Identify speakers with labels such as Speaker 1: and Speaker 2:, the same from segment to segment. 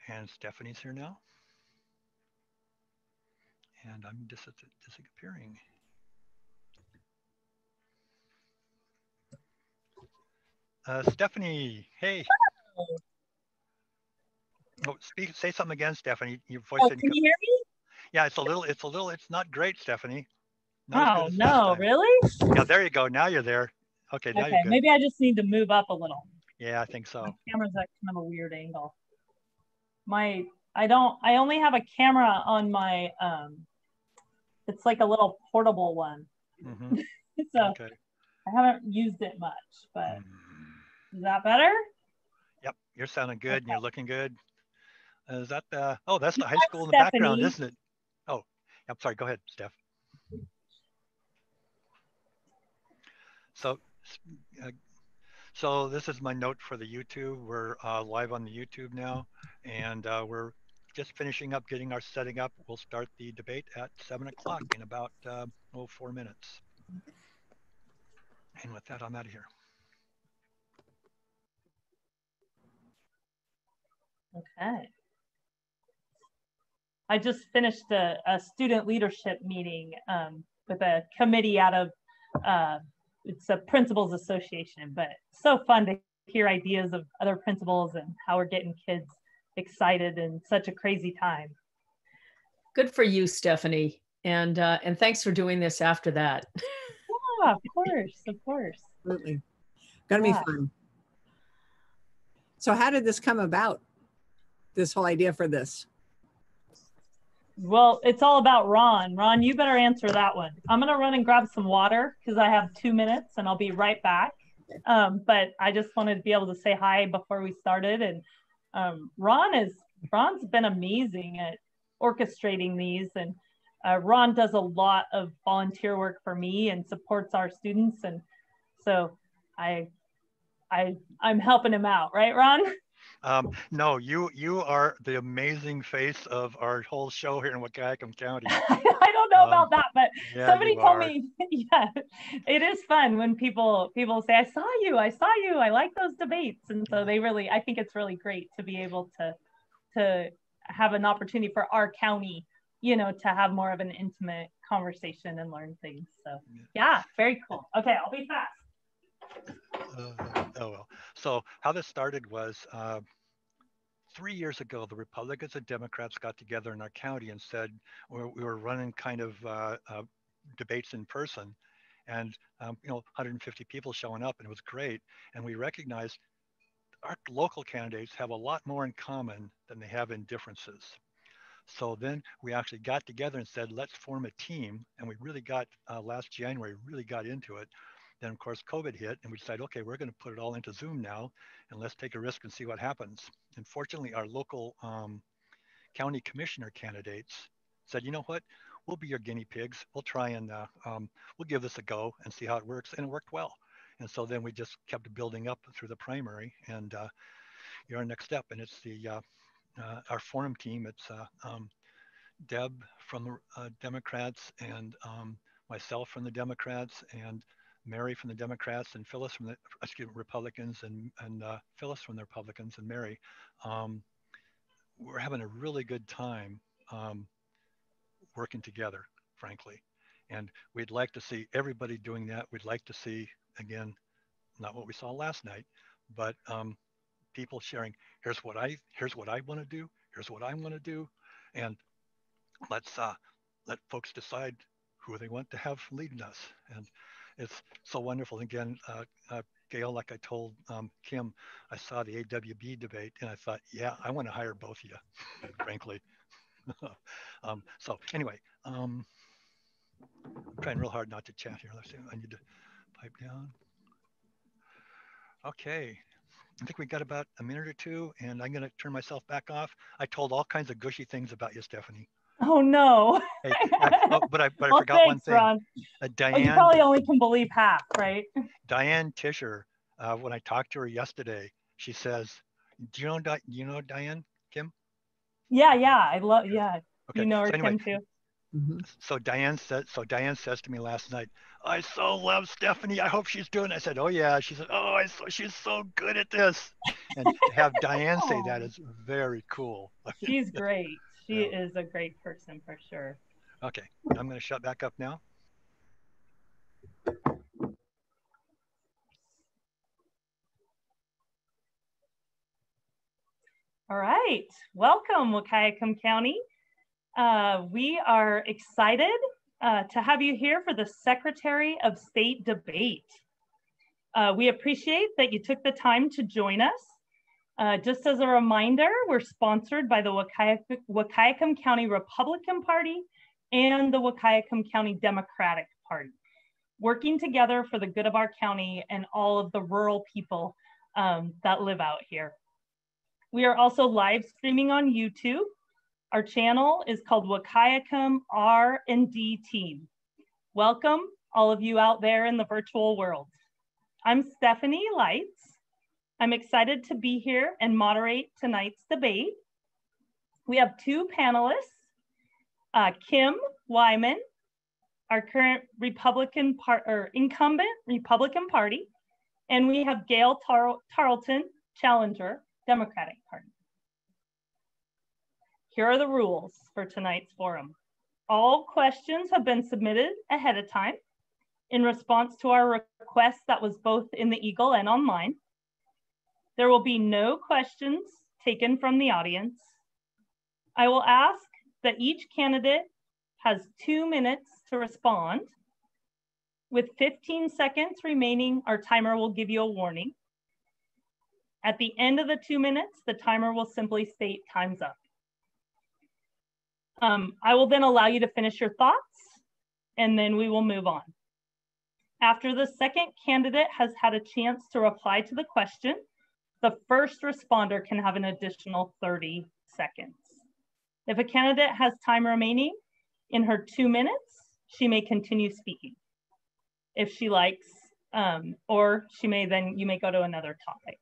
Speaker 1: And Stephanie's here now. And I'm disappearing. Stephanie, hey. Oh, say something again, Stephanie. Your voice
Speaker 2: Oh,
Speaker 1: didn't
Speaker 2: can
Speaker 1: come.
Speaker 2: you hear me?
Speaker 1: Yeah, it's not great, Stephanie. Not as good
Speaker 2: Oh,
Speaker 1: as last
Speaker 2: no,
Speaker 1: time.
Speaker 2: really?
Speaker 1: Yeah, there you go. Now you're there. Okay, now you're
Speaker 2: Okay,
Speaker 1: good.
Speaker 2: maybe I just need to move up a little.
Speaker 1: Yeah, I think
Speaker 2: My
Speaker 1: so.
Speaker 2: camera's at kind of a weird angle. I only have a camera on my, it's like a little portable one.
Speaker 1: Mm-hmm.
Speaker 2: So
Speaker 1: Okay.
Speaker 2: I haven't used it much, but
Speaker 1: Mm.
Speaker 2: is that better?
Speaker 1: Yep, you're sounding good and
Speaker 2: Okay.
Speaker 1: you're looking good. Is that the, oh, that's the high
Speaker 2: I'm
Speaker 1: school in the background,
Speaker 2: Stephanie.
Speaker 1: isn't it? Oh, I'm sorry. Go ahead, Steph. So, uh, so this is my note for the YouTube. We're live on the YouTube now, and we're just finishing up getting our setting up. We'll start the debate at 7 o'clock in about 4 minutes. And with that, I'm out of here.
Speaker 2: Okay. I just finished a student leadership meeting with a committee out of, it's a principals association, but so fun to hear ideas of other principals and how we're getting kids excited in such a crazy time.
Speaker 3: Good for you, Stephanie. And thanks for doing this after that.
Speaker 2: Yeah, of course, of course.
Speaker 4: Absolutely. Gonna be fun. So how did this come about? This whole idea for this?
Speaker 2: Well, it's all about Ron. Ron, you better answer that one. I'm going to run and grab some water because I have 2 minutes and I'll be right back. But I just wanted to be able to say hi before we started. And Ron's been amazing at orchestrating these. And Ron does a lot of volunteer work for me and supports our students. And so I'm helping him out, right, Ron?
Speaker 1: No, you are the amazing face of our whole show here in Wahkiakum County.
Speaker 2: I don't know about that, but
Speaker 1: yeah,
Speaker 2: somebody told me, yeah, it is fun when people say, I saw you, I like those debates. And so I think it's really great to be able to have an opportunity for our county, to have more of an intimate conversation and learn things. So yeah, very cool. Okay, I'll be fast.
Speaker 1: Oh well. So how this started was 3 years ago, the Republicans and Democrats got together in our county and said we were running kind of debates in person, and 150 people showing up, and it was great. And we recognized our local candidates have a lot more in common than they have in differences. So then we actually got together and said, let's form a team. And we really got, last January, really got into it. Then of course COVID hit and we decided, okay, we're going to put it all into Zoom now and let's take a risk and see what happens. And fortunately, our local county commissioner candidates said, you know what, we'll be your guinea pigs. We'll try and we'll give this a go and see how it works. And it worked well. And so then we just kept building up through the primary and our next step. And it's our forum team. It's Deb from the Democrats and myself from the Democrats and Mary from the Democrats and Phyllis from the Republicans and Phyllis from the Republicans and Mary. We're having a really good time working together, frankly. And we'd like to see everybody doing that. We'd like to see, again, not what we saw last night, but people sharing, here's what I want to do, here's what I want to do. And let's let folks decide who they want to have leading us. And it's so wonderful. Again, Gail, like I told Kim, I saw the AWB debate and I thought, yeah, I want to hire both of you, frankly. So anyway, I'm trying real hard not to chat here. Let's see, I need to pipe down. Okay. I think we got about a minute or two and I'm going to turn myself back off. I told all kinds of gushy things about you, Stephanie.
Speaker 2: Oh no.
Speaker 1: Hey, but I forgot one thing.
Speaker 2: Ron.
Speaker 1: Diane,
Speaker 2: you probably only can believe half, right?
Speaker 1: Diane Tischer, when I talked to her yesterday, she says, "Do you know Diane, Kim?"
Speaker 2: Yeah, I love. Yeah,
Speaker 1: okay.
Speaker 2: You know her,
Speaker 1: so anyway,
Speaker 2: Kim too.
Speaker 1: So Diane says to me last night, I so love Stephanie. I hope she's doing it. I said, oh yeah. She said, oh, she's so good at this. And to have Diane say that is very cool.
Speaker 2: She's great. She
Speaker 1: Yeah.
Speaker 2: is a great person for sure.
Speaker 1: Okay, I'm going to shut back up now.
Speaker 2: All right, welcome Wahkiakum County. We are excited to have you here for the Secretary of State debate. We appreciate that you took the time to join us. Just as a reminder, we're sponsored by the Wahkiakum County Republican Party and the Wahkiakum County Democratic Party, working together for the good of our county and all of the rural people that live out here. We are also live streaming on YouTube. Our channel is called Wahkiakum RaadDteam. Welcome, all of you out there in the virtual world. I'm Stephanie Lights. I'm excited to be here and moderate tonight's debate. We have two panelists, Kim Wyman, our current incumbent Republican Party, and we have Gail Tarleton, challenger, Democratic Party. Here are the rules for tonight's forum. All questions have been submitted ahead of time in response to our request that was both in the Eagle and online. There will be no questions taken from the audience. I will ask that each candidate has 2 minutes to respond. With 15 seconds remaining, our timer will give you a warning. At the end of the 2 minutes, the timer will simply state time's up. I will then allow you to finish your thoughts, and then we will move on. After the second candidate has had a chance to reply to the question, the first responder can have an additional 30 seconds. If a candidate has time remaining in her 2 minutes, she may continue speaking if she likes, or you may go to another topic.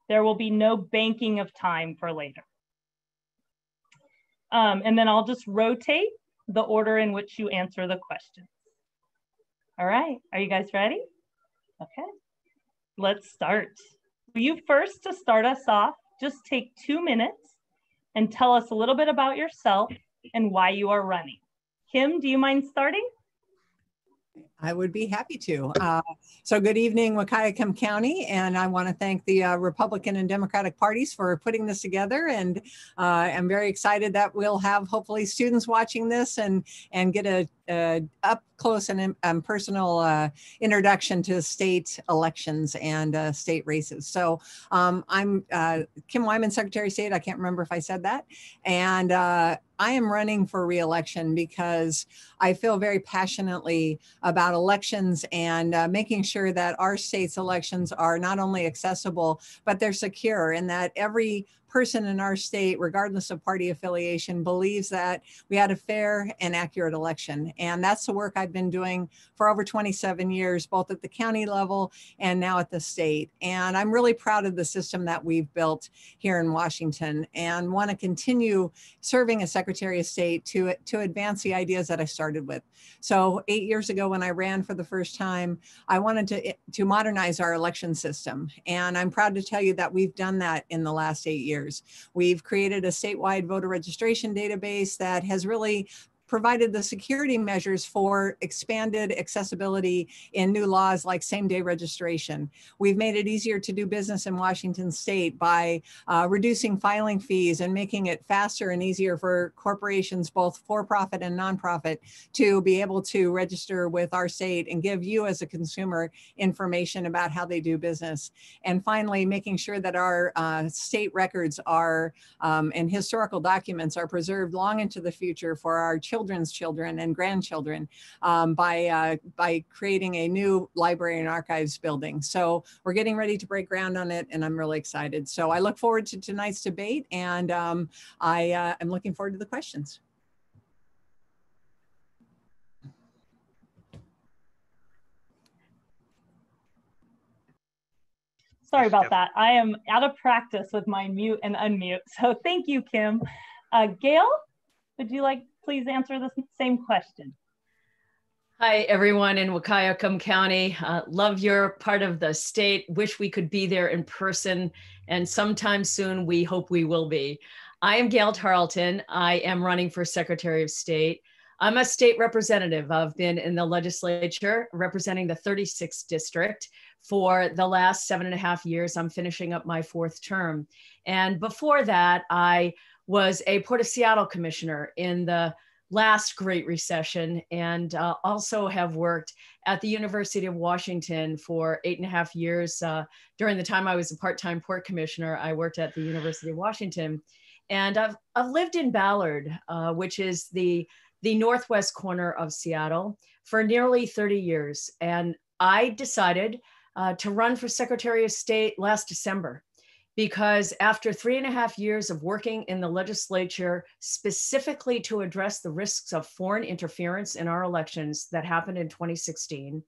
Speaker 2: There will be no banking of time for later. And then I'll just rotate the order in which you answer the questions. All right, are you guys ready? Okay, let's start. For you first to start us off, just take 2 minutes and tell us a little bit about yourself and why you are running. Kim, do you mind starting?
Speaker 4: I would be happy to. So good evening, Wahkiakum County, and I want to thank the Republican and Democratic parties for putting this together, and I'm very excited that we'll have hopefully students watching this and get a up close and personal introduction to state elections and state races. So I'm Kim Wyman, Secretary of State. I can't remember if I said that. And I am running for re-election because I feel very passionately about elections and making sure that our state's elections are not only accessible, but they're secure, and that every person in our state, regardless of party affiliation, believes that we had a fair and accurate election. And that's the work I've been doing for over 27 years, both at the county level and now at the state. And I'm really proud of the system that we've built here in Washington, and want to continue serving as Secretary of State to advance the ideas that I started with. So 8 years ago, when I ran for the first time, I wanted to modernize our election system. And I'm proud to tell you that we've done that in the last 8 years. We've created a statewide voter registration database that has really provided the security measures for expanded accessibility in new laws like same-day registration. We've made it easier to do business in Washington state by reducing filing fees and making it faster and easier for corporations, both for-profit and nonprofit, to be able to register with our state and give you as a consumer information about how they do business. And finally, making sure that our state records are and historical documents are preserved long into the future for our children's children and grandchildren by creating a new library and archives building. So we're getting ready to break ground on it, and I'm really excited. So I look forward to tonight's debate, and I am looking forward to the questions.
Speaker 2: Sorry about that. I am out of practice with my mute and unmute. So thank you, Kim. Gail, would you like please answer the same question.
Speaker 3: Hi, everyone in Wahkiakum County. Love your part of the state. Wish we could be there in person. And sometime soon, we hope we will be. I am Gail Tarleton. I am running for Secretary of State. I'm a state representative. I've been in the legislature representing the 36th district for the last 7.5 years. I'm finishing up my 4th term. And before that, I was a Port of Seattle commissioner in the last Great Recession, and also have worked at the University of Washington for 8.5 years. During the time I was a part-time port commissioner, I worked at the University of Washington. And I've lived in Ballard, which is the northwest corner of Seattle, for nearly 30 years. And I decided to run for Secretary of State last December, because after 3.5 years of working in the legislature specifically to address the risks of foreign interference in our elections that happened in 2016,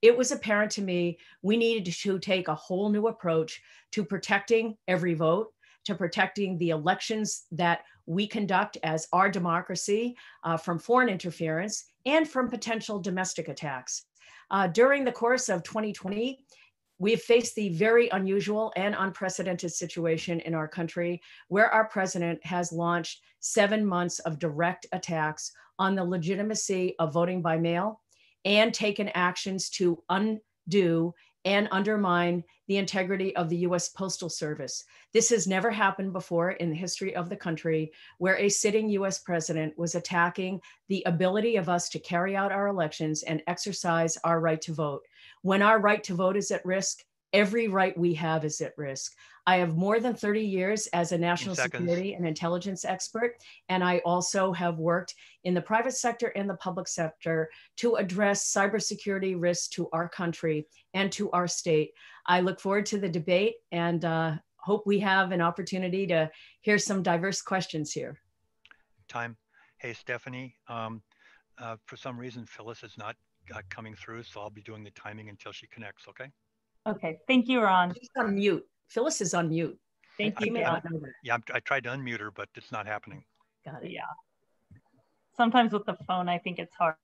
Speaker 3: it was apparent to me we needed to take a whole new approach to protecting every vote, to protecting the elections that we conduct as our democracy from foreign interference and from potential domestic attacks. During the course of 2020, we've faced the very unusual and unprecedented situation in our country where our president has launched 7 months of direct attacks on the legitimacy of voting by mail and taken actions to undo and undermine the integrity of the US Postal Service. This has never happened before in the history of the country, where a sitting US president was attacking the ability of us to carry out our elections and exercise our right to vote. When our right to vote is at risk, every right we have is at risk. I have more than 30 years as a national security and intelligence expert, and I also have worked in the private sector and the public sector to address cybersecurity risks to our country and to our state. I look forward to the debate and hope we have an opportunity to hear some diverse questions here.
Speaker 1: Time. Hey, Stephanie, for some reason, Phyllis is not coming through, so I'll be doing the timing until she connects, okay?
Speaker 2: Okay, thank you, Ron.
Speaker 3: She's on mute. Phyllis is on mute.
Speaker 2: Thank you, Gail.
Speaker 1: Yeah, I tried to unmute her, but it's not happening.
Speaker 3: Got it.
Speaker 2: Yeah. Sometimes with the phone, I think it's hard.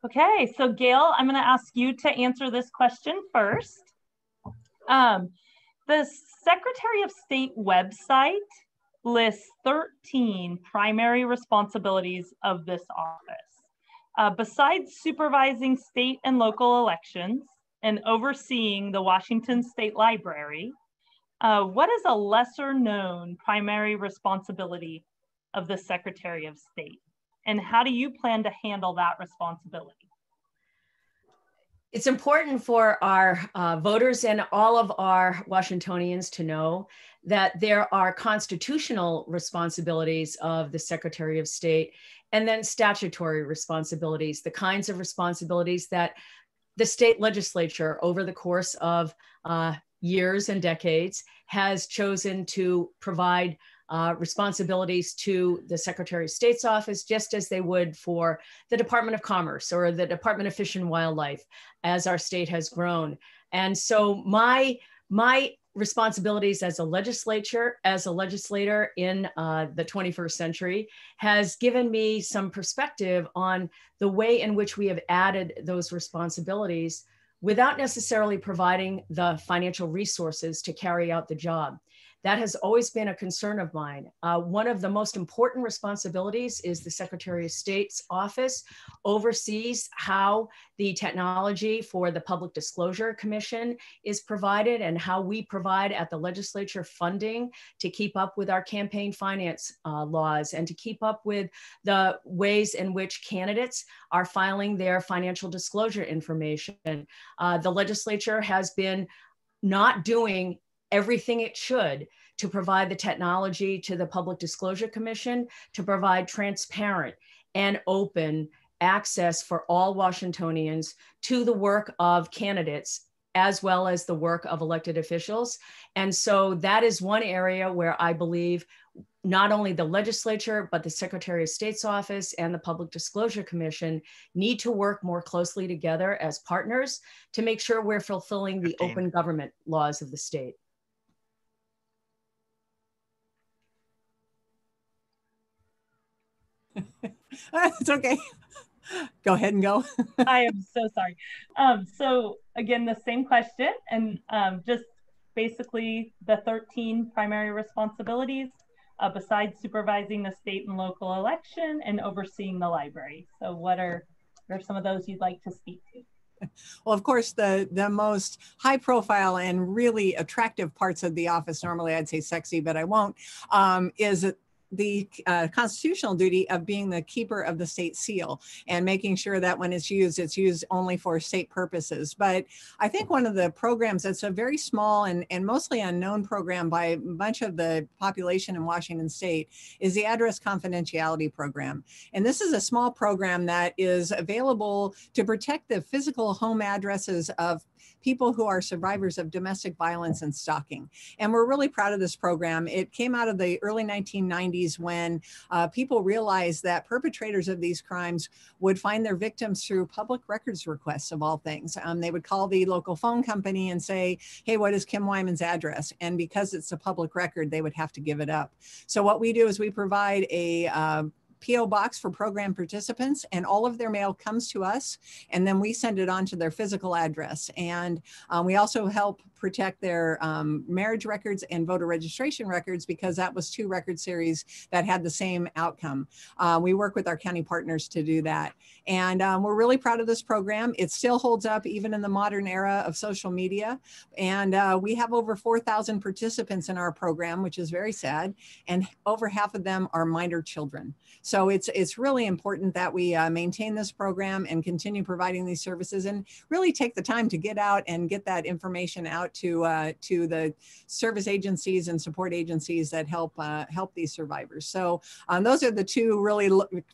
Speaker 2: Okay, so Gail, I'm going to ask you to answer this question first. The Secretary of State website lists 13 primary responsibilities of this office. Besides supervising state and local elections and overseeing the Washington State Library, what is a lesser known primary responsibility of the Secretary of State? And how do you plan to handle that responsibility?
Speaker 3: It's important for our voters and all of our Washingtonians to know that there are constitutional responsibilities of the Secretary of State and then statutory responsibilities, the kinds of responsibilities that the state legislature over the course of years and decades has chosen to provide responsibilities to the Secretary of State's office, just as they would for the Department of Commerce or the Department of Fish and Wildlife as our state has grown. And so my responsibilities as a legislator in the 21st century has given me some perspective on the way in which we have added those responsibilities without necessarily providing the financial resources to carry out the job. That has always been a concern of mine. One of the most important responsibilities is the Secretary of State's office oversees how the technology for the Public Disclosure Commission is provided and how we provide at the legislature funding to keep up with our campaign finance laws and to keep up with the ways in which candidates are filing their financial disclosure information. The legislature has been not doing everything it should to provide the technology to the Public Disclosure Commission to provide transparent and open access for all Washingtonians to the work of candidates as well as the work of elected officials. And so that is one area where I believe not only the legislature, but the Secretary of State's office and the Public Disclosure Commission need to work more closely together as partners to make sure we're fulfilling the open government laws of the state.
Speaker 4: It's okay. Go ahead and go.
Speaker 2: I am so sorry. So again, the same question, and just basically the 13 primary responsibilities besides supervising the state and local election and overseeing the library. So what are some of those you'd like to speak to?
Speaker 4: Well, of course, the most high profile and really attractive parts of the office, normally I'd say sexy, but I won't, is the constitutional duty of being the keeper of the state seal and making sure that when it's used only for state purposes. But I think one of the programs that's a very small and mostly unknown program by a bunch of the population in Washington state is the address confidentiality program. And this is a small program that is available to protect the physical home addresses of people who are survivors of domestic violence and stalking. And we're really proud of this program. It came out of the early 1990s when people realized that perpetrators of these crimes would find their victims through public records requests of all things. They would call the local phone company and say, hey, what is Kim Wyman's address? And because it's a public record, they would have to give it up. So what we do is we provide a PO box for program participants, and all of their mail comes to us, and then we send it on to their physical address. And we also help protect their marriage records and voter registration records, because that was 2 record series that had the same outcome. We work with our county partners to do that. And we're really proud of this program. It still holds up even in the modern era of social media. And we have over 4,000 participants in our program, which is very sad. And over half of them are minor children. So it's really important that we maintain this program and continue providing these services, and really take the time to get out and get that information out to the service agencies and support agencies that help these survivors. So those are the 2 really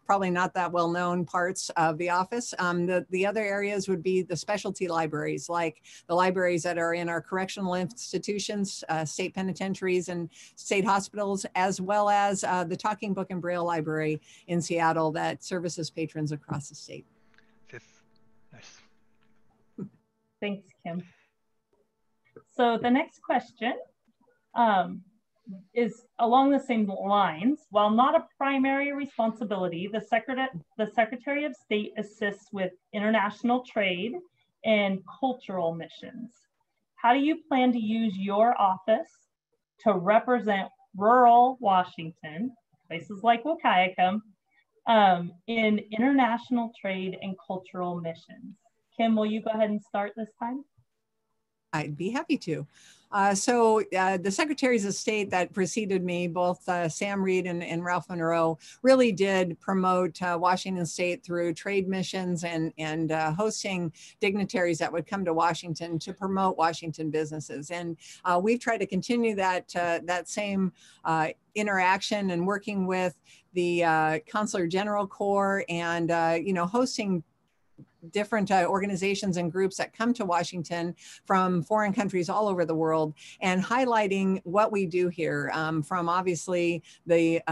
Speaker 4: probably not that well known parts of the office. The other areas would be the specialty libraries, like the libraries that are in our correctional institutions, state penitentiaries and state hospitals, as well as the Talking Book and Braille Library in Seattle that services patrons across the state.
Speaker 1: Nice.
Speaker 2: Thanks, Kim. So the next question is along the same lines. While not a primary responsibility, the Secretary of State assists with international trade and cultural missions. How do you plan to use your office to represent rural Washington, places like Wahkiakum, in international trade and cultural missions? Kim, will you go ahead and start this time?
Speaker 4: I'd be happy to. So the Secretaries of State that preceded me, both Sam Reed and Ralph Monroe, really did promote Washington State through trade missions and hosting dignitaries that would come to Washington to promote Washington businesses. And we've tried to continue that same interaction and working with the Consular General Corps and hosting different organizations and groups that come to Washington from foreign countries all over the world, and highlighting what we do here, from obviously the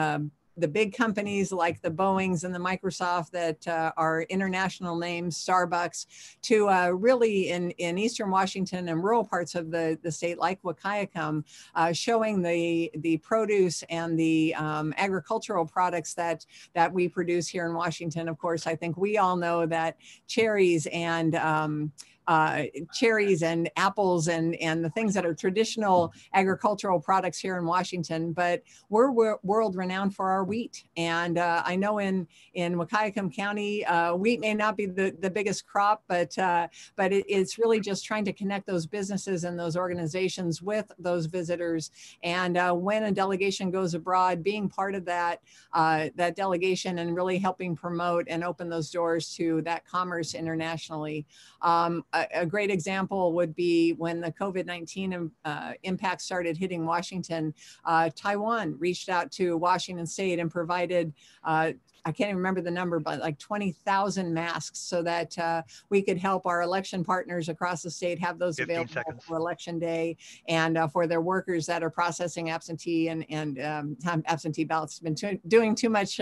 Speaker 4: big companies like the Boeings and the Microsoft that are international names, Starbucks, to really in Eastern Washington and rural parts of the state like Wahkiakum, showing the produce and the agricultural products that we produce here in Washington. Of course, I think we all know that cherries and apples and the things that are traditional agricultural products here in Washington, but we're world renowned for our wheat. And I know in Wahkiakum County, wheat may not be the biggest crop, but it's really just trying to connect those businesses and those organizations with those visitors. And when a delegation goes abroad, being part of that delegation and really helping promote and open those doors to that commerce internationally. A great example would be when the COVID-19 impact started hitting Washington. Taiwan reached out to Washington State and provided, I can't even remember the number, but like 20,000 masks so that we could help our election partners across the state have those available for election day, and for their workers that are processing absentee and absentee ballots. Been doing too much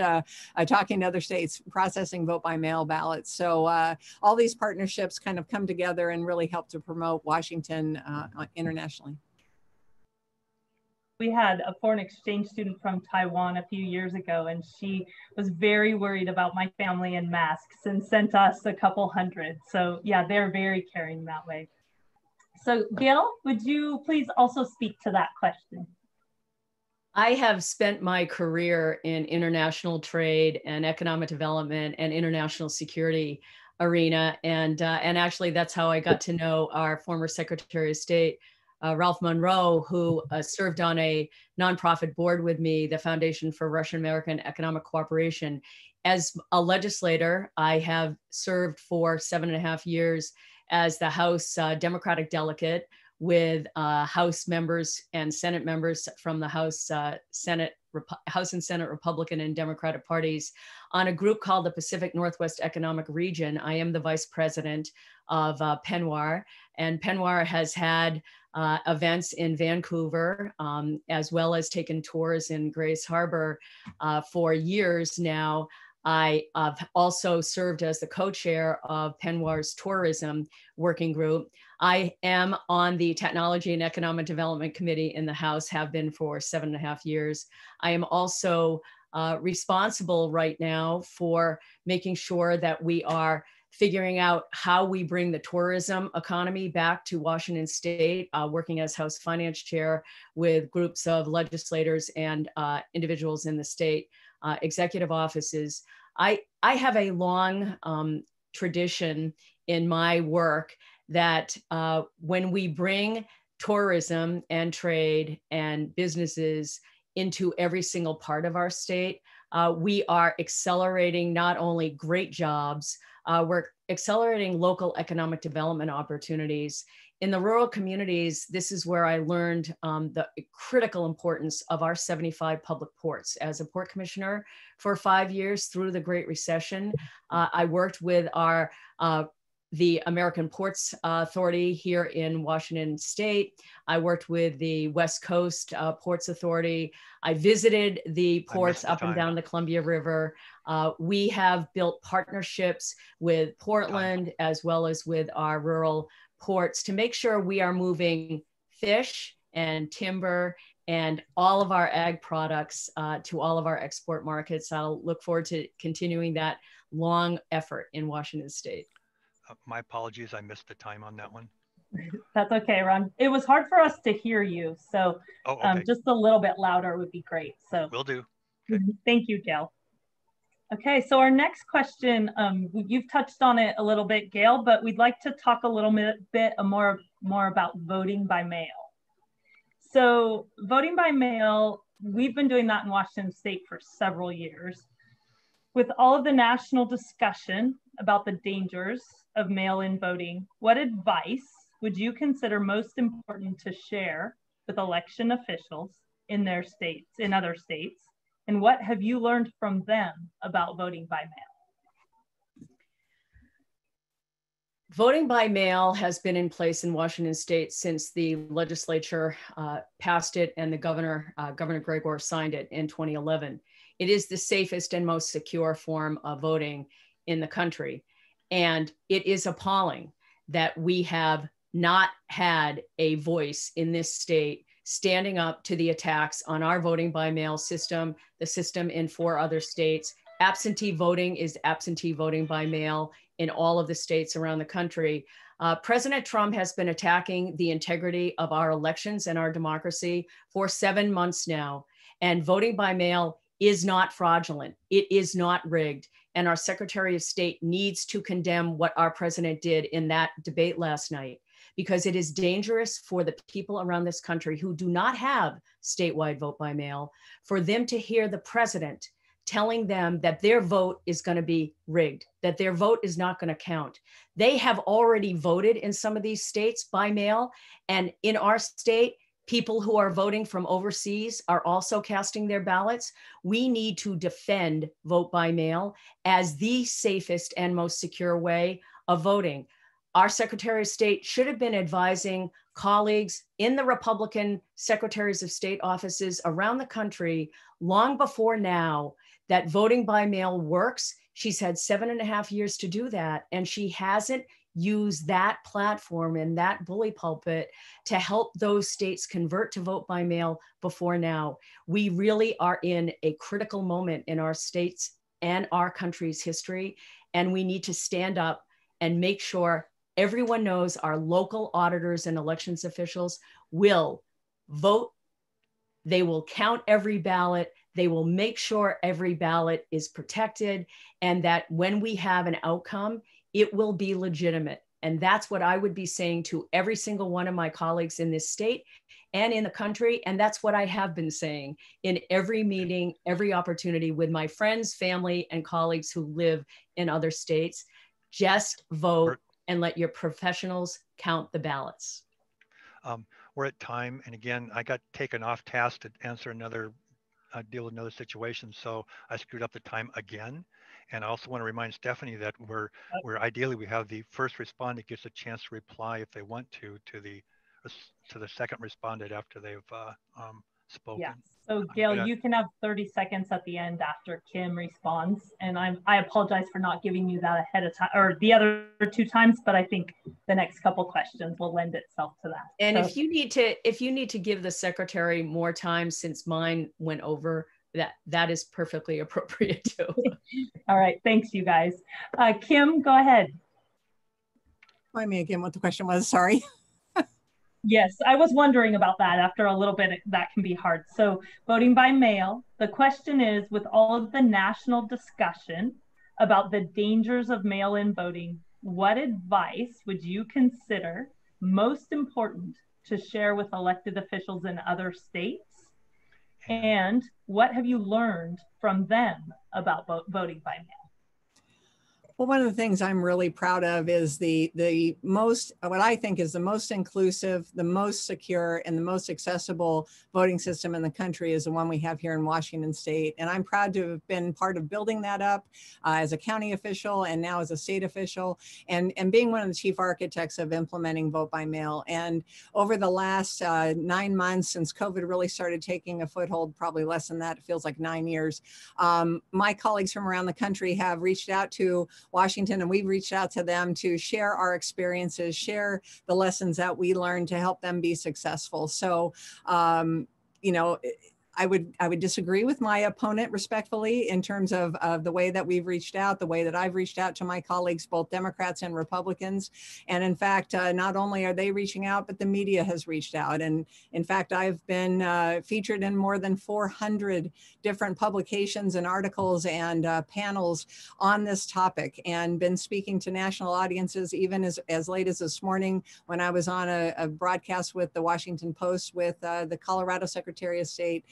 Speaker 4: talking to other states, processing vote by mail ballots. So all these partnerships kind of come together and really help to promote Washington internationally.
Speaker 2: We had a foreign exchange student from Taiwan a few years ago, and she was very worried about my family and masks and sent us a couple hundred. So yeah, they're very caring that way. So Gail, would you please also speak to that question?
Speaker 3: I have spent my career in international trade and economic development and international security arena. And actually that's how I got to know our former Secretary of State, Ralph Monroe, who served on a nonprofit board with me, the Foundation for Russian-American Economic Cooperation. As a legislator, I have served for 7.5 years as the House Democratic delegate with House members and Senate members from the House and Senate Republican and Democratic parties on a group called the Pacific Northwest Economic Region. I am the vice president of PNWAR, and PNWAR has had events in Vancouver, as well as taken tours in Grace Harbor for years now. I have also served as the co-chair of PNWAR's tourism working group. I am on the Technology and Economic Development Committee in the House, have been for 7.5 years. I am also responsible right now for making sure that we are figuring out how we bring the tourism economy back to Washington State, working as House Finance Chair with groups of legislators and individuals in the state executive offices. I have a long tradition in my work that when we bring tourism and trade and businesses into every single part of our state, we are accelerating not only great jobs, we're accelerating local economic development opportunities. In the rural communities, this is where I learned the critical importance of our 75 public ports. As a port commissioner for 5 years through the Great Recession, I worked with the American Ports Authority here in Washington State. I worked with the West Coast Ports Authority. I visited the ports up and down the Columbia River. We have built partnerships with Portland as well as with our rural ports to make sure we are moving fish and timber and all of our ag products to all of our export markets. I'll look forward to continuing that long effort in Washington State.
Speaker 1: My apologies, I missed the time on that one.
Speaker 2: That's okay, Ron. It was hard for us to hear you, so just a little bit louder would be great. So
Speaker 1: will do. Okay.
Speaker 2: Thank you, Gail. Okay, so our next question, you've touched on it a little bit, Gail, but we'd like to talk a little bit more about voting by mail. So voting by mail, we've been doing that in Washington State for several years. With all of the national discussion about the dangers of mail-in voting, what advice would you consider most important to share with election officials in their states, in other states? And what have you learned from them about voting by mail?
Speaker 3: Voting by mail has been in place in Washington State since the legislature passed it and the Governor Gregor signed it in 2011. It is the safest and most secure form of voting in the country. And it is appalling that we have not had a voice in this state standing up to the attacks on our voting by mail system, the system in 4 other states. Absentee voting is absentee voting by mail in all of the states around the country. President Trump has been attacking the integrity of our elections and our democracy for 7 months now. And voting by mail is not fraudulent. It is not rigged. And our Secretary of State needs to condemn what our president did in that debate last night, because it is dangerous for the people around this country who do not have statewide vote by mail, for them to hear the president telling them that their vote is going to be rigged, that their vote is not going to count. They have already voted in some of these states by mail. And in our state, people who are voting from overseas are also casting their ballots. We need to defend vote by mail as the safest and most secure way of voting. Our Secretary of State should have been advising colleagues in the Republican Secretaries of State offices around the country long before now that voting by mail works. She's had 7.5 years to do that, and she hasn't used that platform and that bully pulpit to help those states convert to vote by mail before now. We really are in a critical moment in our states and our country's history, and we need to stand up and make sure everyone knows our local auditors and elections officials will vote. They will count every ballot. They will make sure every ballot is protected, and that when we have an outcome, it will be legitimate. And that's what I would be saying to every single one of my colleagues in this state and in the country. And that's what I have been saying in every meeting, every opportunity with my friends, family, and colleagues who live in other states. Just vote and let your professionals count the ballots.
Speaker 1: We're at time. And again, I got taken off task to answer another, deal with another situation. So I screwed up the time again. And I also want to remind Stephanie that we're ideally, we have the first respondent gets a chance to reply if they want to the second respondent after they've spoken.
Speaker 2: Yeah. So Gail, you can have 30 seconds at the end after Kim responds. And I apologize for not giving you that ahead of time, or the other 2 times, but I think the next couple questions will lend itself to that.
Speaker 3: And so, if you need to give the secretary more time, since mine went over, that is perfectly appropriate too.
Speaker 2: All right, thanks you guys. Kim, go ahead.
Speaker 4: Remind me again what the question was, sorry.
Speaker 2: Yes, I was wondering about that. After a little bit, that can be hard. So voting by mail, the question is, with all of the national discussion about the dangers of mail-in voting, what advice would you consider most important to share with elected officials in other states? And what have you learned from them about voting by mail?
Speaker 4: Well, one of the things I'm really proud of is the most, what I think is the most inclusive, the most secure, and the most accessible voting system in the country is the one we have here in Washington State. And I'm proud to have been part of building that up as a county official and now as a state official, and being one of the chief architects of implementing vote by mail. And over the last 9 months, since COVID really started taking a foothold, probably less than that, it feels like 9 years, my colleagues from around the country have reached out to Washington, and we've reached out to them to share our experiences, share the lessons that we learned to help them be successful. So, you know, I would disagree with my opponent respectfully in terms of the way that we've reached out, the way that I've reached out to my colleagues, both Democrats and Republicans. And in fact, not only are they reaching out, but the media has reached out. And in fact, I've been featured in more than 400 different publications and articles and panels on this topic, and been speaking to national audiences even as late as this morning when I was on a broadcast with the Washington Post with the Colorado Secretary of State,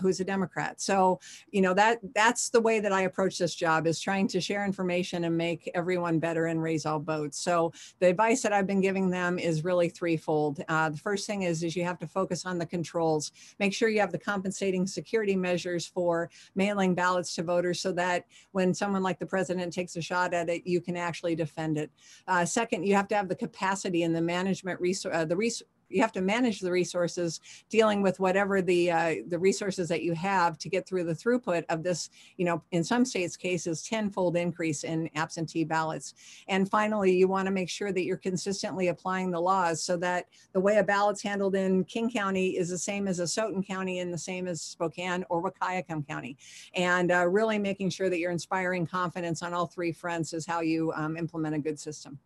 Speaker 4: who's a Democrat. So, you know, that's the way that I approach this job, is trying to share information and make everyone better and raise all boats. So the advice that I've been giving them is really threefold. The first thing is you have to focus on the controls. Make sure you have the compensating security measures for mailing ballots to voters so that when someone like the president takes a shot at it, you can actually defend it. Second, you have to have the capacity and the management you have to manage the resources, dealing with whatever the resources that you have to get through the throughput of this, you know, in some states' cases, 10-fold increase in absentee ballots. And finally, you want to make sure that you're consistently applying the laws so that the way a ballot's handled in King County is the same as Asotin County and the same as Spokane or Wahkiakum County. And really making sure that you're inspiring confidence on all 3 fronts is how you implement a good system.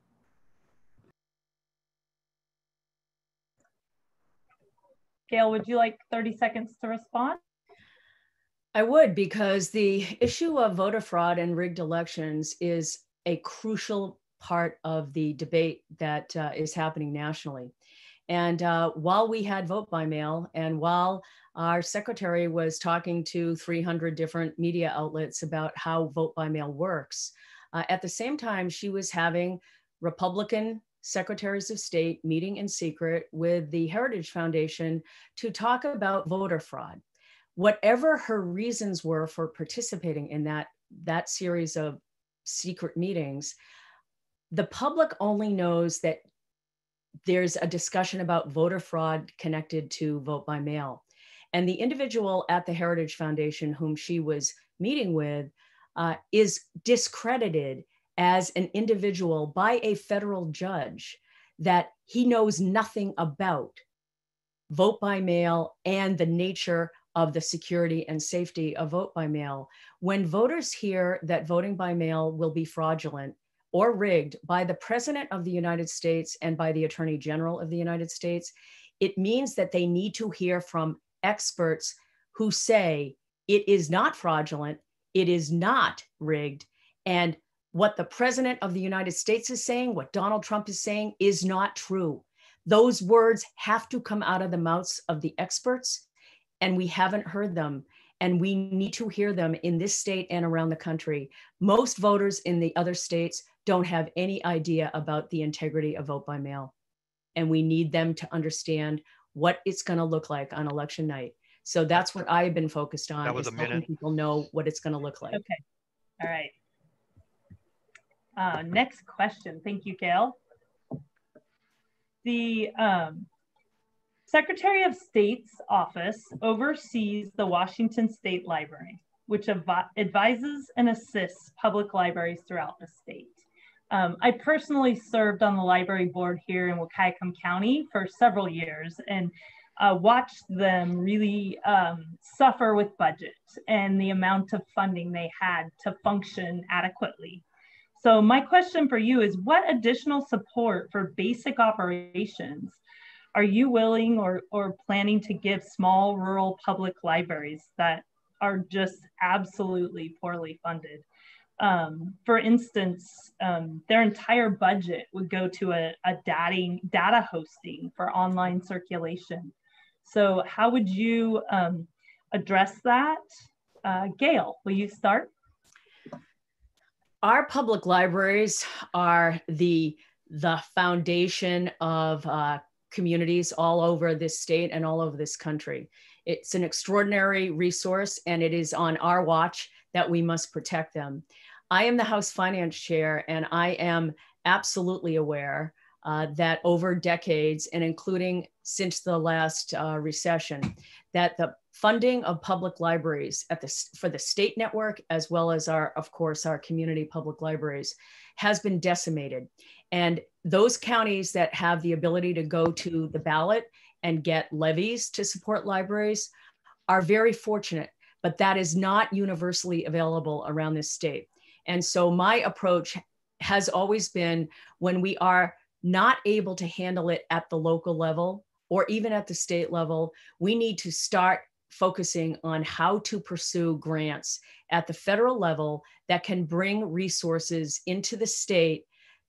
Speaker 2: Gail, would you like 30 seconds to respond?
Speaker 3: I would, because the issue of voter fraud and rigged elections is a crucial part of the debate that is happening nationally. And while we had vote by mail, and while our secretary was talking to 300 different media outlets about how vote by mail works, at the same time, she was having Republican secretaries of state meeting in secret with the Heritage Foundation to talk about voter fraud. Whatever her reasons were for participating in that series of secret meetings, the public only knows that there's a discussion about voter fraud connected to vote by mail. And the individual at the Heritage Foundation whom she was meeting with is discredited as an individual by a federal judge that he knows nothing about vote by mail and the nature of the security and safety of vote by mail. When voters hear that voting by mail will be fraudulent or rigged by the President of the United States and by the Attorney General of the United States, it means that they need to hear from experts who say it is not fraudulent, it is not rigged, and what the President of the United States is saying, what Donald Trump is saying, is not true. Those words have to come out of the mouths of the experts, and we haven't heard them. And we need to hear them in this state and around the country. Most voters in the other states don't have any idea about the integrity of vote by mail. And we need them to understand what it's going to look like on election night. So that's what I've been focused on.
Speaker 1: That was
Speaker 3: is
Speaker 1: a minute.
Speaker 3: helping people know what it's going to look like.
Speaker 2: Okay. All right. Next question. Thank you, Gail. The Secretary of State's office oversees the Washington State Library, which advises and assists public libraries throughout the state. I personally served on the library board here in Wahkiakum County for several years and watched them really suffer with budgets and the amount of funding they had to function adequately. So my question for you is, what additional support for basic operations are you willing or planning to give small rural public libraries that are just absolutely poorly funded? For instance, their entire budget would go to a data hosting for online circulation. So how would you address that? Gail, will you start?
Speaker 3: Our public libraries are the foundation of communities all over this state and all over this country. It's an extraordinary resource, and it is on our watch that we must protect them. I am the House Finance Chair, and I am absolutely aware that over decades, and including since the last recession, that the funding of public libraries for the state network, as well as of course, our community public libraries, has been decimated. And those counties that have the ability to go to the ballot and get levies to support libraries are very fortunate, but that is not universally available around this state. And so my approach has always been, when we are not able to handle it at the local level or even at the state level, we need to start focusing on how to pursue grants at the federal level that can bring resources into the state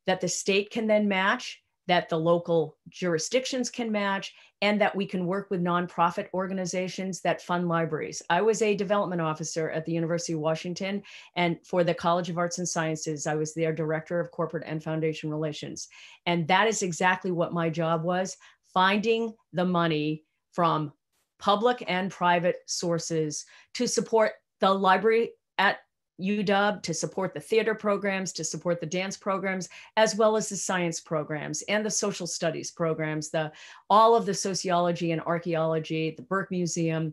Speaker 3: that the state can then match, that the local jurisdictions can match, and that we can work with nonprofit organizations that fund libraries. I was a development officer at the University of Washington, and for the College of Arts and Sciences, I was their director of corporate and foundation relations. And that is exactly what my job was, finding the money from public and private sources to support the library at UW, to support the theater programs, to support the dance programs, as well as the science programs and the social studies programs, all of the sociology and archaeology, the Burke Museum.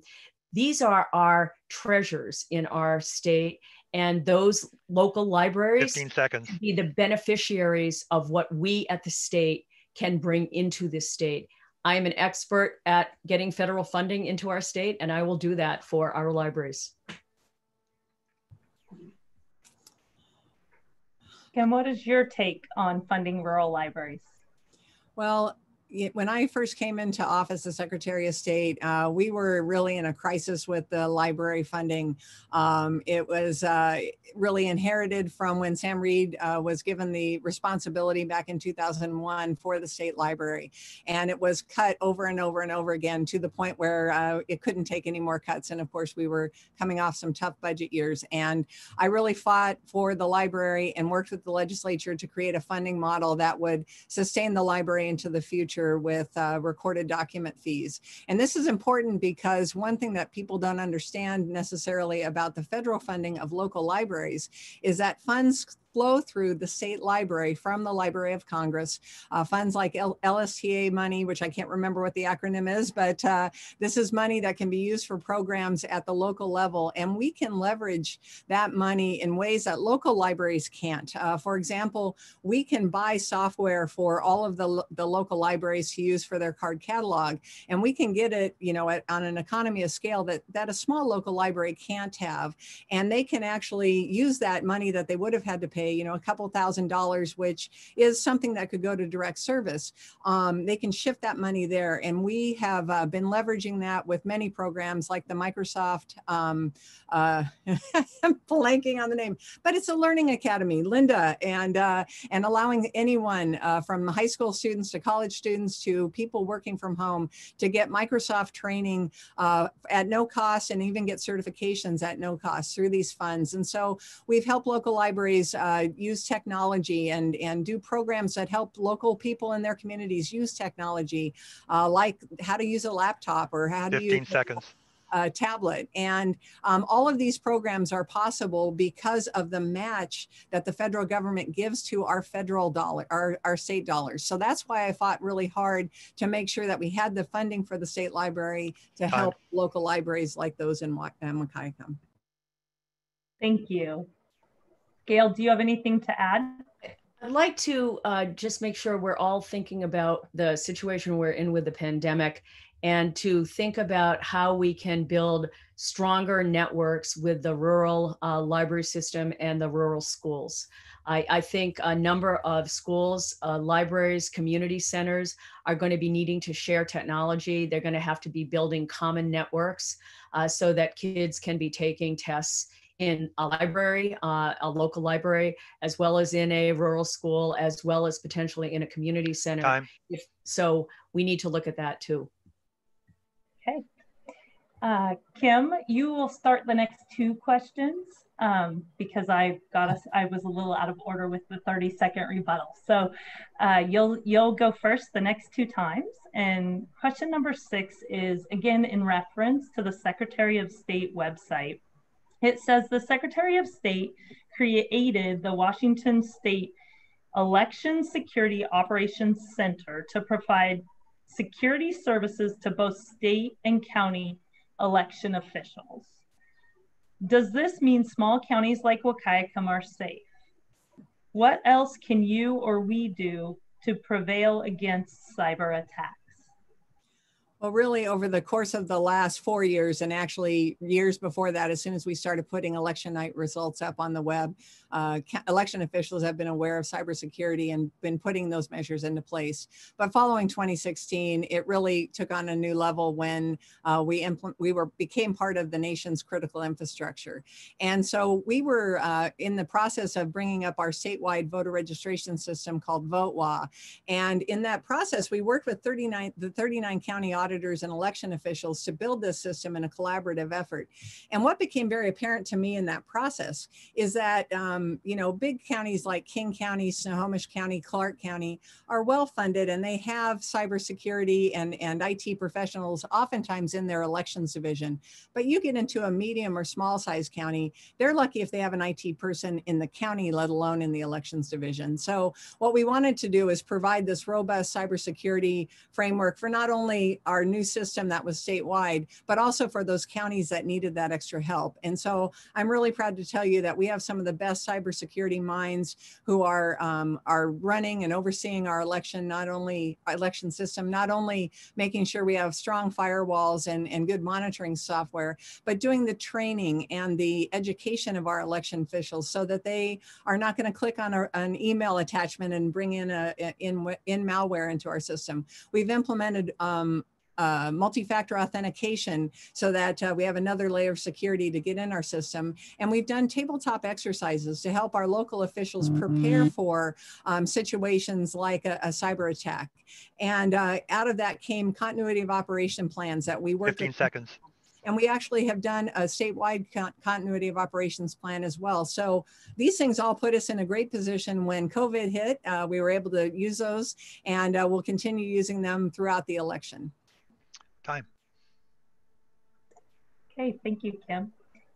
Speaker 3: These are our treasures in our state, and those local libraries
Speaker 1: 15 seconds.
Speaker 3: be the beneficiaries of what we at the state can bring into this state. I am an expert at getting federal funding into our state, and I will do that for our libraries.
Speaker 2: Kim, what is your take on funding rural libraries?
Speaker 4: Well, when I first came into office as Secretary of State, we were really in a crisis with the library funding. It was really inherited from when Sam Reed was given the responsibility back in 2001 for the state library. And it was cut over and over and over again to the point where it couldn't take any more cuts. And of course, we were coming off some tough budget years. And I really fought for the library and worked with the legislature to create a funding model that would sustain the library into the future with recorded document fees. And this is important because one thing that people don't understand necessarily about the federal funding of local libraries is that funds flow through the state library from the Library of Congress. Funds like LSTA money, which I can't remember what the acronym is, but this is money that can be used for programs at the local level. And we can leverage that money in ways that local libraries can't. For example, we can buy software for all of the local libraries to use for their card catalog. And we can get it, you know, on an economy of scale that a small local library can't have. And they can actually use that money that they would have had to pay, you know, a couple $1,000s, which is something that could go to direct service. They can shift that money there. And we have been leveraging that with many programs like the Microsoft, I'm blanking on the name, but it's a learning academy, Linda, and allowing anyone from high school students to college students to people working from home to get Microsoft training at no cost, and even get certifications at no cost through these funds. And so we've helped local libraries use technology and do programs that help local people in their communities use technology, like how to use a laptop or how to
Speaker 1: 15
Speaker 4: use
Speaker 1: seconds.
Speaker 4: A tablet. And all of these programs are possible because of the match that the federal government gives to our federal dollar, our state dollars. So that's why I fought really hard to make sure that we had the funding for the state library to help local libraries like those in Wahkiakum.
Speaker 2: Thank you. Gail, do you have anything to add?
Speaker 3: I'd like to just make sure we're all thinking about the situation we're in with the pandemic, and to think about how we can build stronger networks with the rural library system and the rural schools. I think a number of schools, libraries, community centers are going to be needing to share technology. They're going to have to be building common networks so that kids can be taking tests in a library, a local library, as well as in a rural school, as well as potentially in a community center. So we need to look at that too.
Speaker 2: Okay. Kim, you will start the next 2 questions because I was a little out of order with the 30-second rebuttal. So you'll go first the next 2 times. And question number 6 is, again, in reference to the Secretary of State website. It says the Secretary of State created the Washington State Election Security Operations Center to provide security services to both state and county election officials. Does this mean small counties like Wahkiakum are safe? What else can you or we do to prevail against cyber attacks?
Speaker 4: Well, really over the course of the last 4 years, and actually years before that, as soon as we started putting election night results up on the web, election officials have been aware of cybersecurity and been putting those measures into place. But following 2016, it really took on a new level when we became part of the nation's critical infrastructure. And so we were in the process of bringing up our statewide voter registration system called VoteWA. And in that process, we worked with the 39 county auditors and election officials to build this system in a collaborative effort. And what became very apparent to me in that process is that, you know, big counties like King County, Snohomish County, Clark County are well funded, and they have cybersecurity and IT professionals oftentimes in their elections division. But you get into a medium or small size county, they're lucky if they have an IT person in the county, let alone in the elections division. So what we wanted to do is provide this robust cybersecurity framework for not only our new system that was statewide, but also for those counties that needed that extra help. And so I'm really proud to tell you that we have some of the best cybersecurity minds who are running and overseeing our election system, not only making sure we have strong firewalls and good monitoring software, but doing the training and the education of our election officials so that they are not going to click on an email attachment and bring in malware into our system. We've implemented multi-factor authentication so that we have another layer of security to get in our system. And we've done tabletop exercises to help our local officials prepare for situations like a cyber attack. And out of that came continuity of operation plans that we worked
Speaker 1: 15 seconds.
Speaker 4: And we actually have done a statewide continuity of operations plan as well. So these things all put us in a great position when COVID hit. We were able to use those, and we'll continue using them throughout the election.
Speaker 1: Time.
Speaker 2: Okay, thank you, Kim.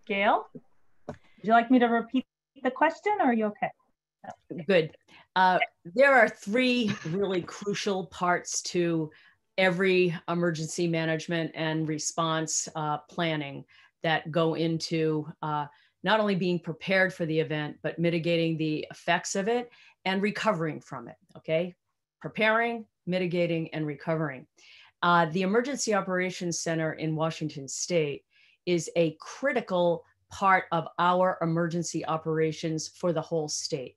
Speaker 2: Gail, would you like me to repeat the question, or are you okay?
Speaker 3: Good. There are three really crucial parts to every emergency management and response planning that go into not only being prepared for the event, but mitigating the effects of it and recovering from it, okay? Preparing, mitigating, and recovering. The Emergency Operations Center in Washington State is a critical part of our emergency operations for the whole state.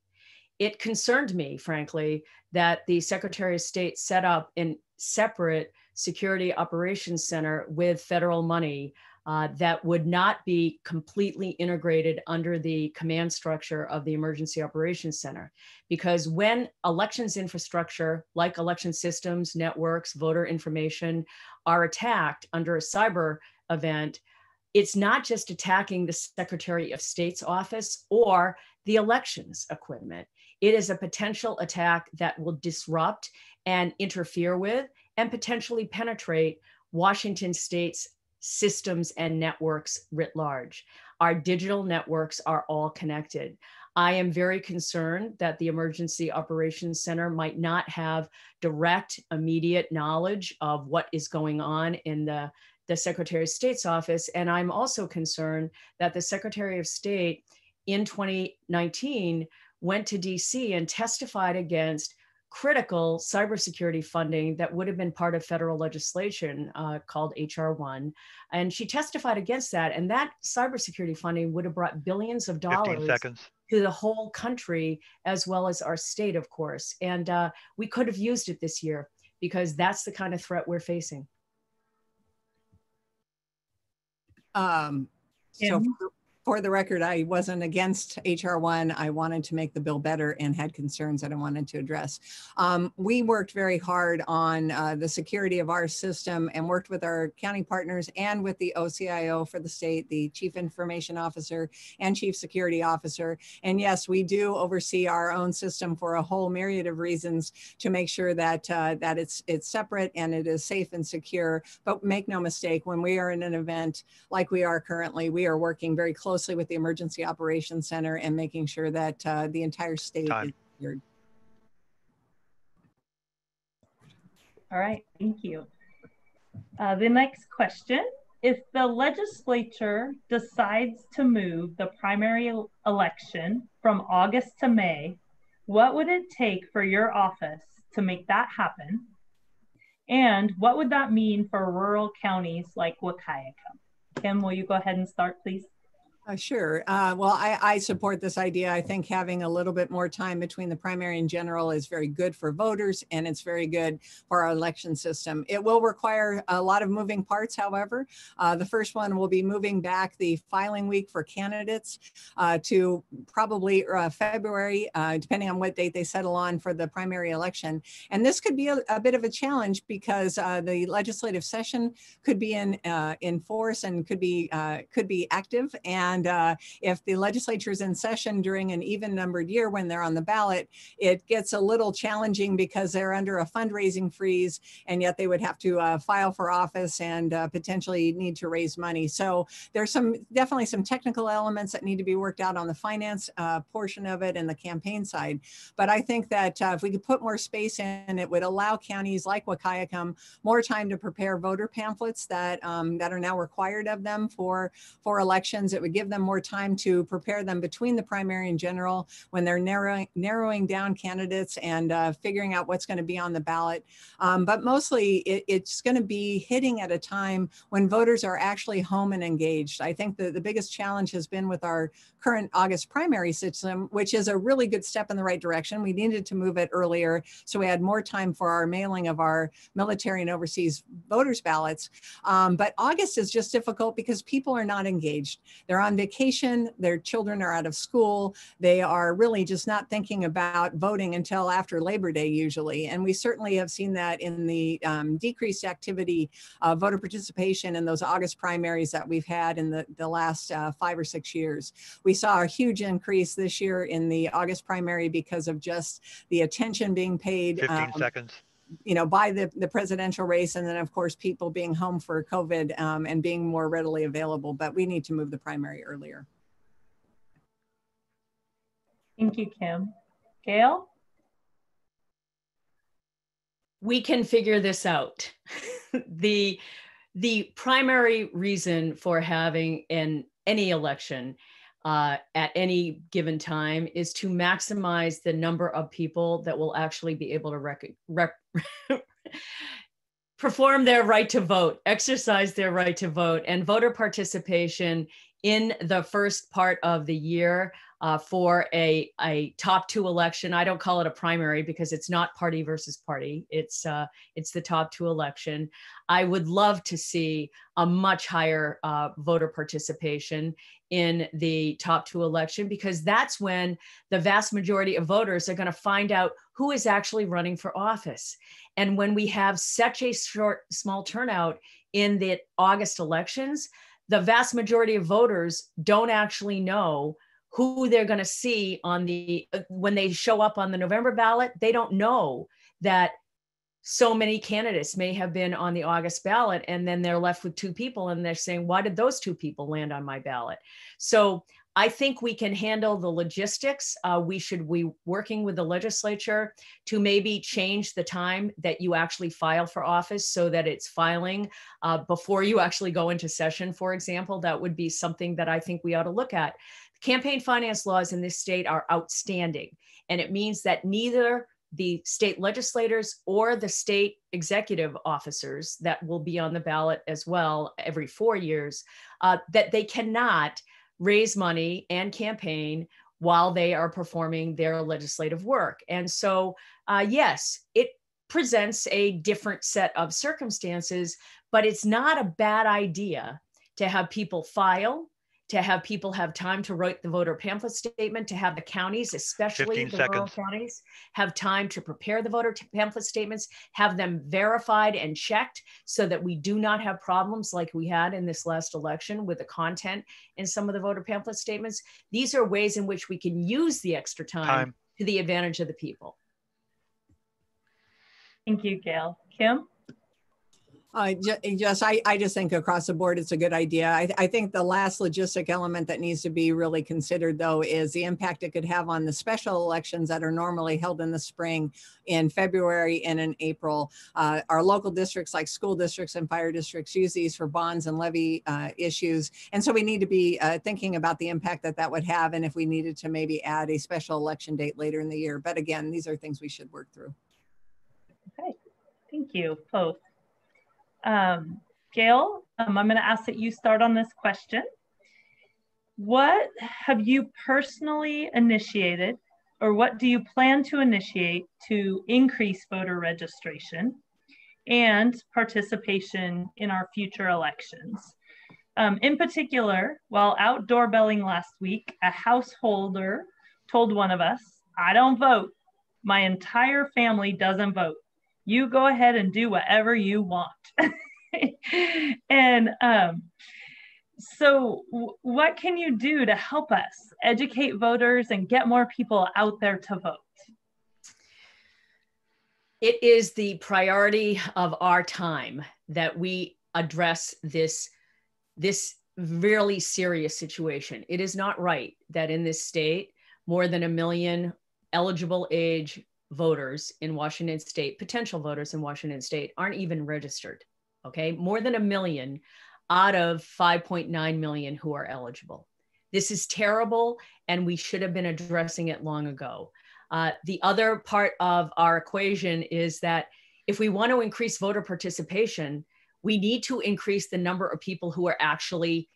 Speaker 3: It concerned me, frankly, that the Secretary of State set up a separate security operations center with federal money that would not be completely integrated under the command structure of the Emergency Operations Center. Because when elections infrastructure, like election systems, networks, voter information, are attacked under a cyber event, it's not just attacking the Secretary of State's office or the elections equipment. It is a potential attack that will disrupt and interfere with and potentially penetrate Washington State's systems and networks writ large. Our digital networks are all connected. I am very concerned that the Emergency Operations Center might not have direct, immediate knowledge of what is going on in the Secretary of State's office. And I'm also concerned that the Secretary of State in 2019 went to DC and testified against critical cybersecurity funding that would have been part of federal legislation called HR 1. And she testified against that. And that cybersecurity funding would have brought billions of dollars to the whole country, as well as our state, of course. And we could have used it this year because that's the kind of threat we're facing.
Speaker 4: So for the record, I wasn't against HR 1. I wanted to make the bill better and had concerns that I wanted to address. We worked very hard on the security of our system and worked with our county partners and with the OCIO for the state, the Chief Information Officer and Chief Security Officer. And yes, we do oversee our own system for a whole myriad of reasons to make sure that that it's separate and it is safe and secure. But make no mistake, when we are in an event like we are currently, we are working very closely with the Emergency Operations Center and making sure that the entire state is secured.
Speaker 2: All right, thank you. The next question, if the legislature decides to move the primary election from August to May, what would it take for your office to make that happen? And what would that mean for rural counties like Wahkiakum? Kim, will you go ahead and start, please?
Speaker 4: Sure. Well, I support this idea. I think having a little bit more time between the primary and general is very good for voters, and it's very good for our election system. It will require a lot of moving parts, however. The first one will be moving back the filing week for candidates to probably February, depending on what date they settle on for the primary election. And this could be a bit of a challenge because the legislative session could be in force and could be active. And if the legislature is in session during an even numbered year when they're on the ballot, it gets a little challenging because they're under a fundraising freeze, and yet they would have to file for office and potentially need to raise money. So there's definitely some technical elements that need to be worked out on the finance portion of it and the campaign side. But I think that if we could put more space in, it would allow counties like Wahkiakum more time to prepare voter pamphlets that are now required of them for elections. It would give them more time to prepare them between the primary and general when they're narrowing down candidates and figuring out what's going to be on the ballot. But mostly it's going to be hitting at a time when voters are actually home and engaged. I think the biggest challenge has been with our current August primary system, which is a really good step in the right direction. We needed to move it earlier so we had more time for our mailing of our military and overseas voters ballots. But August is just difficult because people are not engaged. They're on vacation, their children are out of school, they are really just not thinking about voting until after Labor Day usually. And we certainly have seen that in the decreased activity of voter participation in those August primaries that we've had in the last 5 or 6 years. We saw a huge increase this year in the August primary because of just the attention being paid
Speaker 1: 15 seconds.
Speaker 4: By the presidential race, and then of course people being home for COVID and being more readily available. But we need to move the primary earlier.
Speaker 2: Thank you, Kim. Gail?
Speaker 3: We can figure this out. The primary reason for having any election at any given time is to maximize the number of people that will actually be able to perform their right to vote, exercise their right to vote, and voter participation in the first part of the year for a top two election. I don't call it a primary because it's not party versus party. It's the top two election. I would love to see a much higher voter participation in the top two election, because that's when the vast majority of voters are going to find out who is actually running for office. And when we have such a small turnout in the August elections, the vast majority of voters don't actually know who they're going to see on when they show up on the November ballot. They don't know that so many candidates may have been on the August ballot, and then they're left with two people and they're saying, why did those two people land on my ballot? So I think we can handle the logistics. We should be working with the legislature to maybe change the time that you actually file for office so that it's filing before you actually go into session, for example. That would be something that I think we ought to look at. Campaign finance laws in this state are outstanding, and it means that neither the state legislators or the state executive officers that will be on the ballot as well every 4 years, that they cannot raise money and campaign while they are performing their legislative work. And so, yes, it presents a different set of circumstances, but it's not a bad idea to have people file, to have people have time to write the voter pamphlet statement, to have the counties, especially the rural counties, have time to prepare the voter pamphlet statements, have them verified and checked so that we do not have problems like we had in this last election with the content in some of the voter pamphlet statements. These are ways in which we can use the extra time to the advantage of the people.
Speaker 2: Thank you, Gail. Kim?
Speaker 4: I just think across the board, it's a good idea. I think the last logistic element that needs to be really considered, though, is the impact it could have on the special elections that are normally held in the spring, in February and in April. Our local districts, like school districts and fire districts, use these for bonds and levy issues. And so we need to be thinking about the impact that would have, and if we needed to maybe add a special election date later in the year. But again, these are things we should work through.
Speaker 2: Okay, thank you both. Gail, I'm going to ask that you start on this question. What have you personally initiated, or what do you plan to initiate to increase voter registration and participation in our future elections? In particular, while out doorbelling last week, a householder told one of us, "I don't vote. My entire family doesn't vote. You go ahead and do whatever you want." And so what can you do to help us educate voters and get more people out there to vote?
Speaker 3: It is the priority of our time that we address this really serious situation. It is not right that in this state, more than 1 million eligible age voters in Washington state, potential voters in Washington state, aren't even registered. Okay, more than 1 million out of 5.9 million who are eligible. This is terrible, and we should have been addressing it long ago. The other part of our equation is that if we want to increase voter participation, we need to increase the number of people who are actually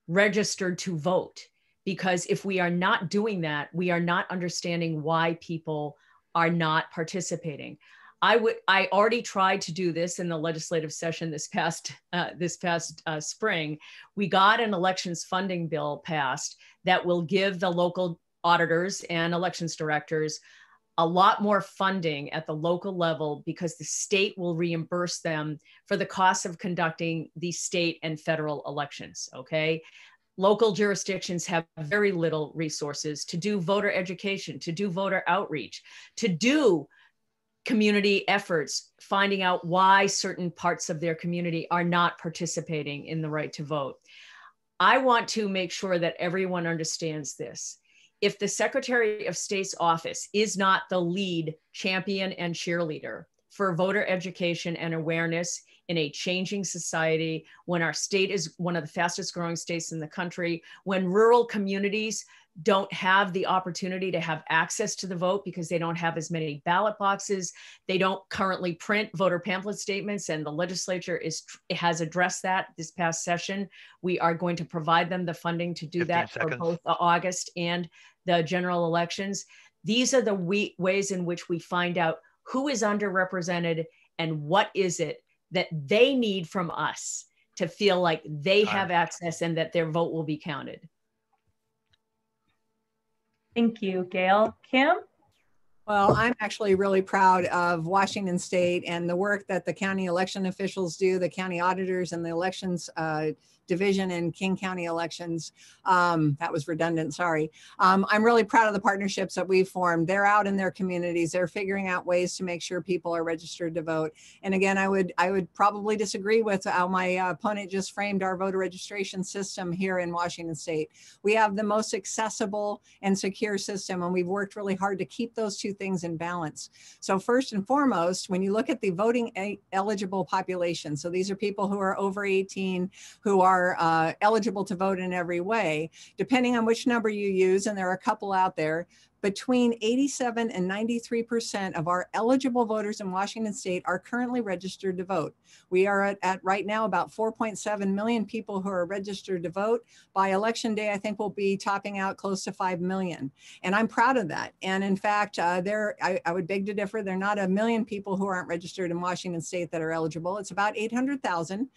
Speaker 3: registered to vote. Because if we are not doing that, we are not understanding why people are not participating. I already tried to do this in the legislative session this past spring. We got an elections funding bill passed that will give the local auditors and elections directors a lot more funding at the local level, because the state will reimburse them for the cost of conducting the state and federal elections, okay? Local jurisdictions have very little resources to do voter education, to do voter outreach, to do community efforts, finding out why certain parts of their community are not participating in the right to vote. I want to make sure that everyone understands this. if the Secretary of State's office is not the lead champion and cheerleader for voter education and awareness in a changing society, when our state is one of the fastest growing states in the country, when rural communities don't have the opportunity to have access to the vote because they don't have as many ballot boxes, they don't currently print voter pamphlet statements, and the legislature has addressed that this past session. We are going to provide them the funding to do that for both August and the general elections. These are the ways in which we find out who is underrepresented and what is it that they need from us to feel like they have access and that their vote will be counted.
Speaker 2: Thank you, Gail. Kim?
Speaker 4: Well, I'm actually really proud of Washington State and the work that the county election officials do, the county auditors and the elections division in King County elections. That was redundant, sorry. I'm really proud of the partnerships that we've formed. They're out in their communities. They're figuring out ways to make sure people are registered to vote. And again, I would probably disagree with how my opponent just framed our voter registration system here in Washington State. We have the most accessible and secure system, and we've worked really hard to keep those two things in balance. So first and foremost, when you look at the voting eligible population, so these are people who are over 18, who are eligible to vote in every way, depending on which number you use, and there are a couple out there, between 87 and 93% of our eligible voters in Washington State are currently registered to vote. We are at right now about 4.7 million people who are registered to vote. By election day, I think we'll be topping out close to 5 million. And I'm proud of that. And in fact, I would beg to differ. There are not a million people who aren't registered in Washington State that are eligible. It's about 800,000.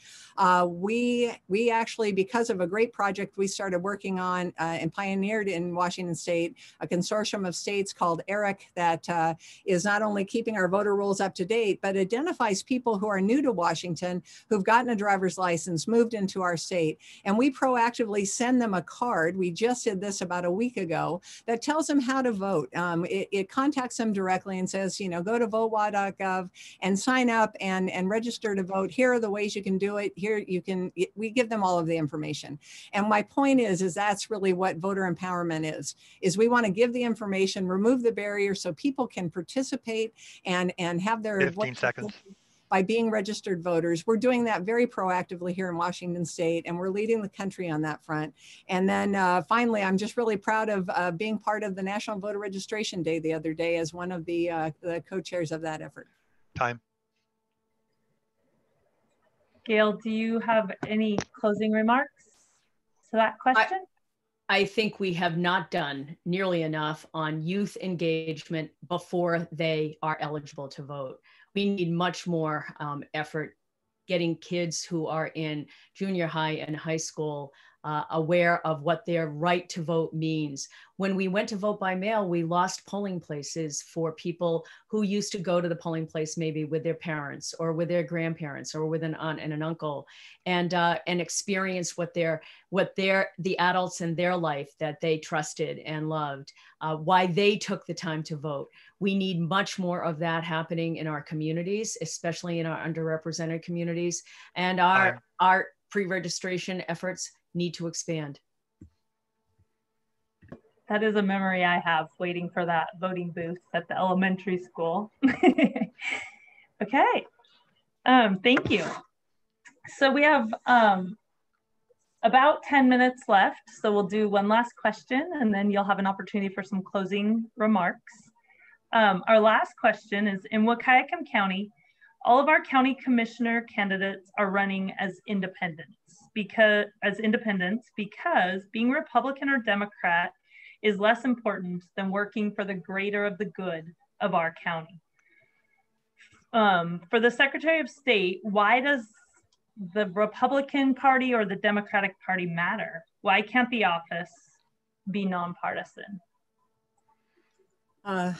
Speaker 4: We actually, because of a great project we started working on and pioneered in Washington State, a consortium of states called ERIC that is not only keeping our voter rolls up to date, but identifies people who are new to Washington, who've gotten a driver's license, moved into our state. And we proactively send them a card. We just did this about a week ago that tells them how to vote. It contacts them directly and says, you know, go to votewa.gov and sign up and register to vote. Here are the ways you can do it. Here you can, we give them all of the information. And my point is that's really what voter empowerment is we want to give the information, remove the barrier so people can participate and have their
Speaker 1: 15 seconds.
Speaker 4: By being registered voters. We're doing that very proactively here in Washington State, and we're leading the country on that front. And then finally, I'm just really proud of being part of the National Voter Registration Day the other day as one of the co-chairs of that effort.
Speaker 1: Time.
Speaker 2: Gail, do you have any closing remarks to that question?
Speaker 3: I think we have not done nearly enough on youth engagement before they are eligible to vote. We need much more effort getting kids who are in junior high and high school aware of what their right to vote means. When we went to vote by mail, we lost polling places for people who used to go to the polling place maybe with their parents or with their grandparents or with an aunt and an uncle, and experience the adults in their life that they trusted and loved, why they took the time to vote. We need much more of that happening in our communities, especially in our underrepresented communities, and our pre-registration efforts need to expand.
Speaker 2: That is a memory I have, waiting for that voting booth at the elementary school. Okay, thank you. So we have about 10 minutes left. So we'll do one last question and then you'll have an opportunity for some closing remarks. Our last question is, in Wahkiakum County, all of our county commissioner candidates are running as independents because being Republican or Democrat is less important than working for the greater of the good of our county. For the Secretary of State, why does the Republican Party or the Democratic Party matter? Why can't the office be nonpartisan?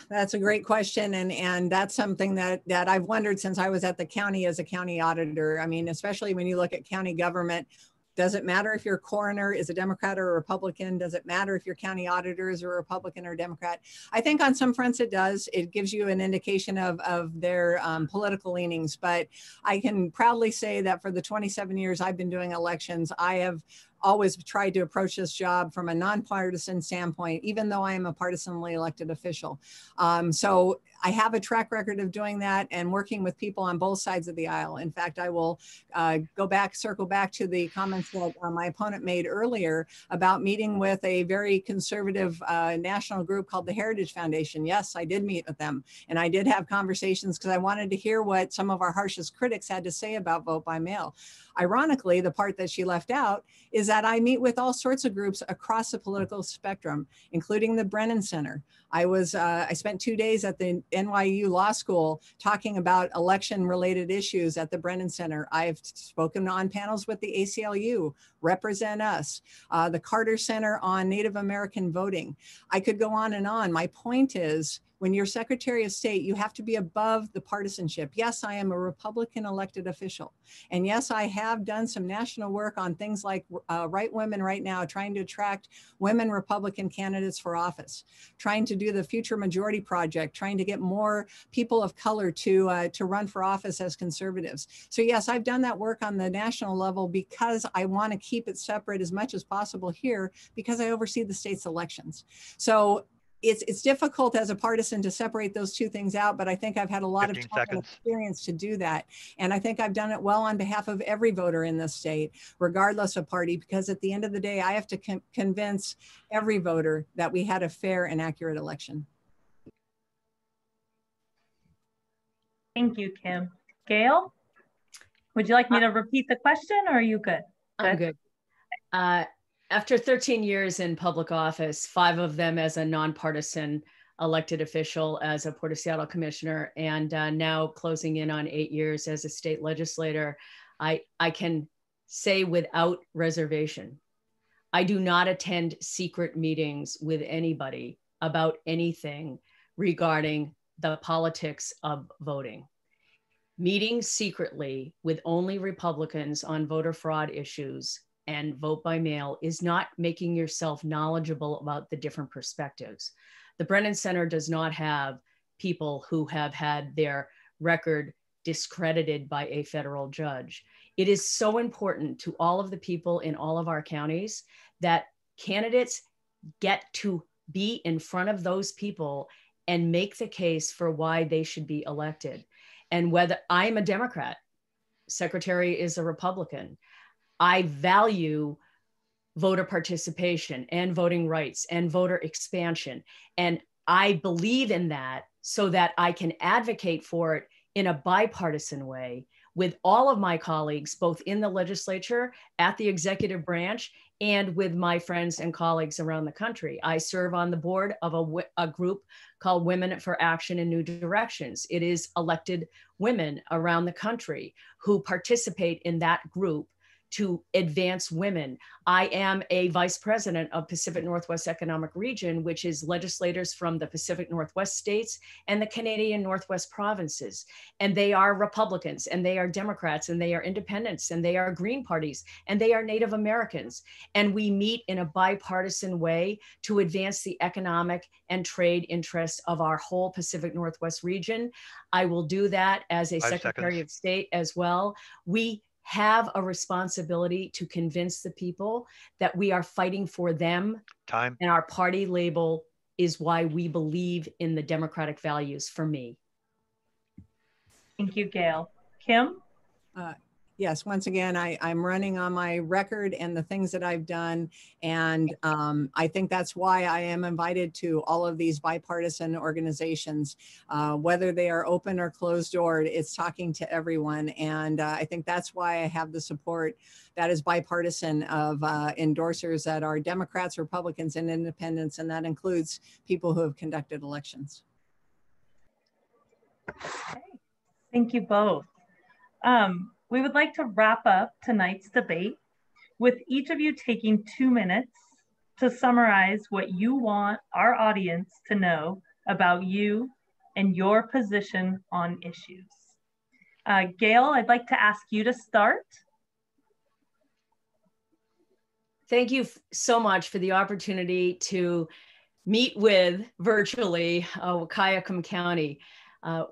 Speaker 4: That's a great question. And that's something that I've wondered since I was at the county as a county auditor. I mean, especially when you look at county government, does it matter if your coroner is a Democrat or a Republican? Does it matter if your county auditor is a Republican or Democrat? I think on some fronts it does. It gives you an indication of their political leanings. But I can proudly say that for the 27 years I've been doing elections, I have always tried to approach this job from a nonpartisan standpoint, even though I am a partisanly elected official. So I have a track record of doing that and working with people on both sides of the aisle. In fact, I will circle back to the comments that my opponent made earlier about meeting with a very conservative national group called the Heritage Foundation. Yes, I did meet with them, and I did have conversations because I wanted to hear what some of our harshest critics had to say about vote by mail. Ironically, the part that she left out is that I meet with all sorts of groups across the political spectrum, including the Brennan Center. I spent 2 days at the NYU Law School talking about election-related issues at the Brennan Center. I've spoken on panels with the ACLU, Represent Us, the Carter Center on Native American voting. I could go on and on. My point is, when you're Secretary of State, you have to be above the partisanship. Yes, I am a Republican elected official. And yes, I have done some national work on things like Right Women Right Now, trying to attract women Republican candidates for office, trying to do the Future Majority Project, trying to get more people of color to run for office as conservatives. So yes, I've done that work on the national level because I want to keep it separate as much as possible here because I oversee the state's elections. So it's difficult as a partisan to separate those two things out, but I think I've had a lot of time and experience to do that. And I think I've done it well on behalf of every voter in this state, regardless of party, because at the end of the day, I have to convince every voter that we had a fair and accurate election.
Speaker 2: Thank you, Kim. Gail, would you like me to repeat the question, or are you good?
Speaker 3: I'm good. After 13 years in public office, 5 of them as a nonpartisan elected official, as a Port of Seattle commissioner, and now closing in on 8 years as a state legislator, I can say without reservation, I do not attend secret meetings with anybody about anything regarding the politics of voting. Meeting secretly with only Republicans on voter fraud issues and vote by mail is not making yourself knowledgeable about the different perspectives. The Brennan Center does not have people who have had their record discredited by a federal judge. It is so important to all of the people in all of our counties that candidates get to be in front of those people and make the case for why they should be elected. And whether I'm a Democrat, Secretary is a Republican, I value voter participation and voting rights and voter expansion. And I believe in that so that I can advocate for it in a bipartisan way with all of my colleagues, both in the legislature, at the executive branch, and with my friends and colleagues around the country. I serve on the board of a group called Women for Action in New Directions. It is elected women around the country who participate in that group to advance women. I am a vice president of Pacific Northwest Economic Region, which is legislators from the Pacific Northwest states and the Canadian Northwest provinces. And they are Republicans, and they are Democrats, and they are independents, and they are Green parties, and they are Native Americans. And we meet in a bipartisan way to advance the economic and trade interests of our whole Pacific Northwest region. I will do that as a Secretary of State as well. We have a responsibility to convince the people that we are fighting for them. And our party label is why we believe in the democratic values for me.
Speaker 2: Thank you, Gail. Kim?
Speaker 4: Yes, once again, I'm running on my record and the things that I've done. And I think that's why I am invited to all of these bipartisan organizations, whether they are open or closed doored, it's talking to everyone. And I think that's why I have the support that is bipartisan of endorsers that are Democrats, Republicans, and independents. And that includes people who have conducted elections.
Speaker 2: Okay. Thank you both. We would like to wrap up tonight's debate with each of you taking 2 minutes to summarize what you want our audience to know about you and your position on issues. Gail, I'd like to ask you to start.
Speaker 3: Thank you so much for the opportunity to meet with virtually Wahkiakum County.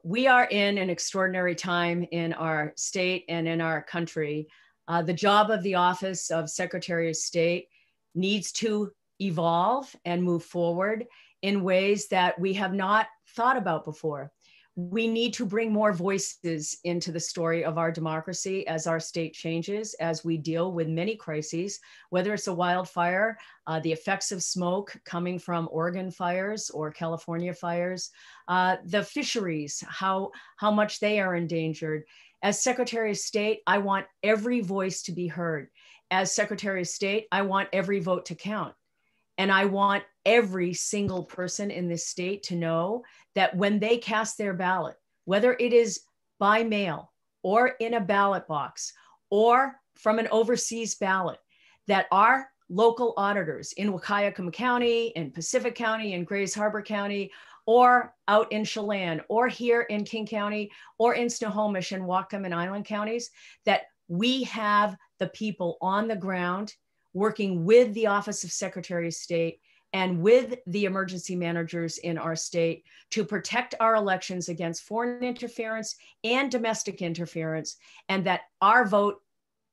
Speaker 3: We are in an extraordinary time in our state and in our country. The job of the Office of Secretary of State needs to evolve and move forward in ways that we have not thought about before. We need to bring more voices into the story of our democracy as our state changes, as we deal with many crises, whether it's a wildfire, the effects of smoke coming from Oregon fires or California fires, the fisheries, how much they are endangered. As Secretary of State, I want every voice to be heard. As Secretary of State, I want every vote to count. And I want every single person in this state to know that when they cast their ballot, whether it is by mail or in a ballot box or from an overseas ballot, that our local auditors in Wahkiakum County, in Pacific County, in Grays Harbor County, or out in Chelan, or here in King County, or in Snohomish and Whatcom and Island counties, that we have the people on the ground working with the Office of Secretary of State and with the emergency managers in our state to protect our elections against foreign interference and domestic interference, and that our vote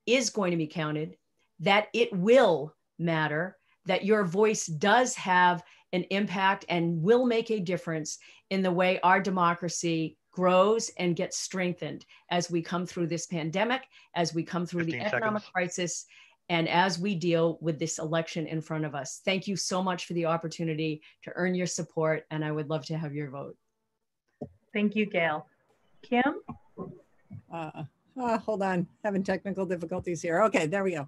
Speaker 3: is going to be counted, that it will matter, that your voice does have an impact and will make a difference in the way our democracy grows and gets strengthened as we come through this pandemic, as we come through the economic crisis, and as we deal with this election in front of us. Thank you so much for the opportunity to earn your support, and I would love to have your vote.
Speaker 2: Thank you, Gail. Kim?
Speaker 4: Hold on, having technical difficulties here. Okay, there we go.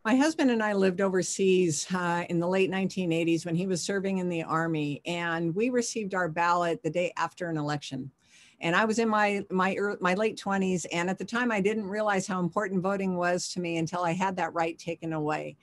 Speaker 4: My husband and I lived overseas in the late 1980s when he was serving in the Army, and we received our ballot the day after an election. And I was in my late 20s, and at the time I didn't realize how important voting was to me until I had that right taken away.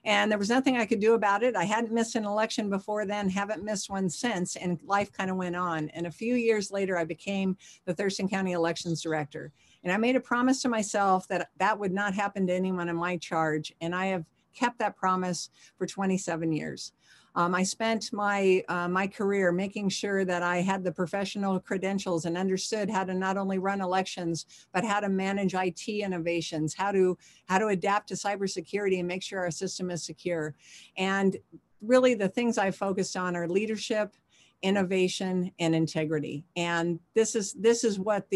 Speaker 4: And there was nothing I could do about it. I hadn't missed an election before then, haven't missed one since, and life kind of went on. And a few years later, I became the Thurston County Elections Director. And I made a promise to myself that that would not happen to anyone in my charge. And I have kept that promise for 27 years. I spent my career making sure that I had the professional credentials and understood how to not only run elections, but how to manage IT innovations, how to adapt to cybersecurity and make sure our system is secure. And really the things I focused on are leadership, innovation, and integrity. And this is what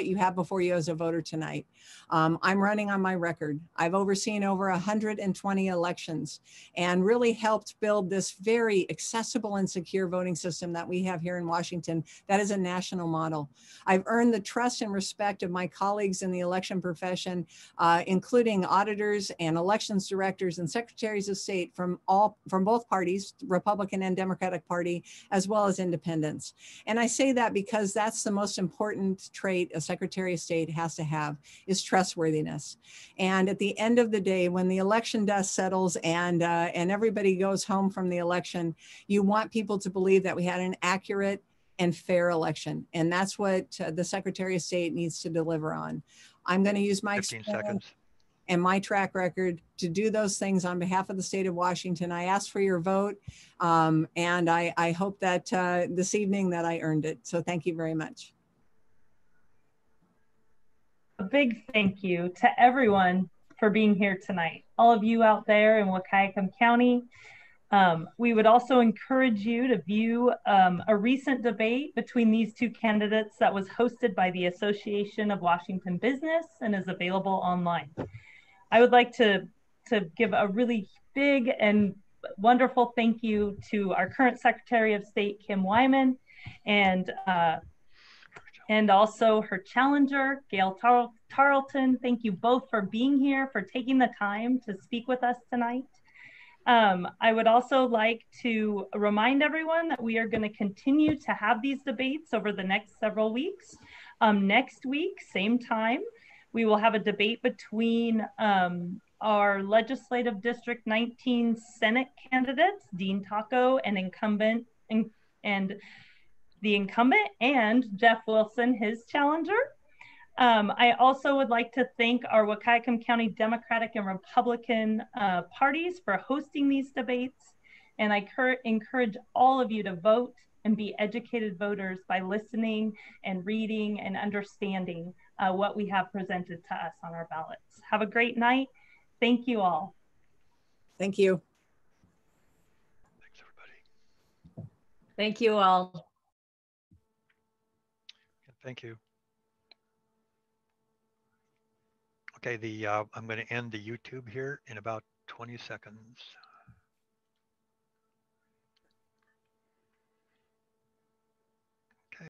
Speaker 4: you have before you as a voter tonight. I'm running on my record. I've overseen over 120 elections and really helped build this very accessible and secure voting system that we have here in Washington. That is a national model. I've earned the trust and respect of my colleagues in the election profession, including auditors and elections directors and secretaries of state from both parties, Republican and Democratic Party, as well as independents. And I say that because that's the most important trait a Secretary of State has to have, is trustworthiness. And at the end of the day, when the election dust settles and everybody goes home from the election, you want people to believe that we had an accurate and fair election. And that's what the Secretary of State needs to deliver on. I'm going to use my
Speaker 1: 15 seconds.
Speaker 4: And my track record to do those things on behalf of the state of Washington. I ask for your vote, and I hope that this evening that I earned it. So thank you very much.
Speaker 2: A big thank you to everyone for being here tonight. All of you out there in Wahkiakum County. We would also encourage you to view a recent debate between these two candidates that was hosted by the Association of Washington Business and is available online. I would like to give a really big and wonderful thank you to our current Secretary of State, Kim Wyman, and also her challenger, Gail Tarleton. Thank you both for being here, for taking the time to speak with us tonight. I would also like to remind everyone that we are going to continue to have these debates over the next several weeks. Next week, same time, we will have a debate between our Legislative District 19 Senate candidates, Dean Taco and the incumbent, and Jeff Wilson, his challenger. I also would like to thank our Wahkiakum County Democratic and Republican parties for hosting these debates. And I encourage all of you to vote and be educated voters by listening and reading and understanding what we have presented to us on our ballots. Have a great night. Thank you all.
Speaker 4: Thank you.
Speaker 1: Thanks, everybody.
Speaker 3: Thank you all.
Speaker 1: Thank you. Okay, I'm going to end the YouTube here in about 20 seconds.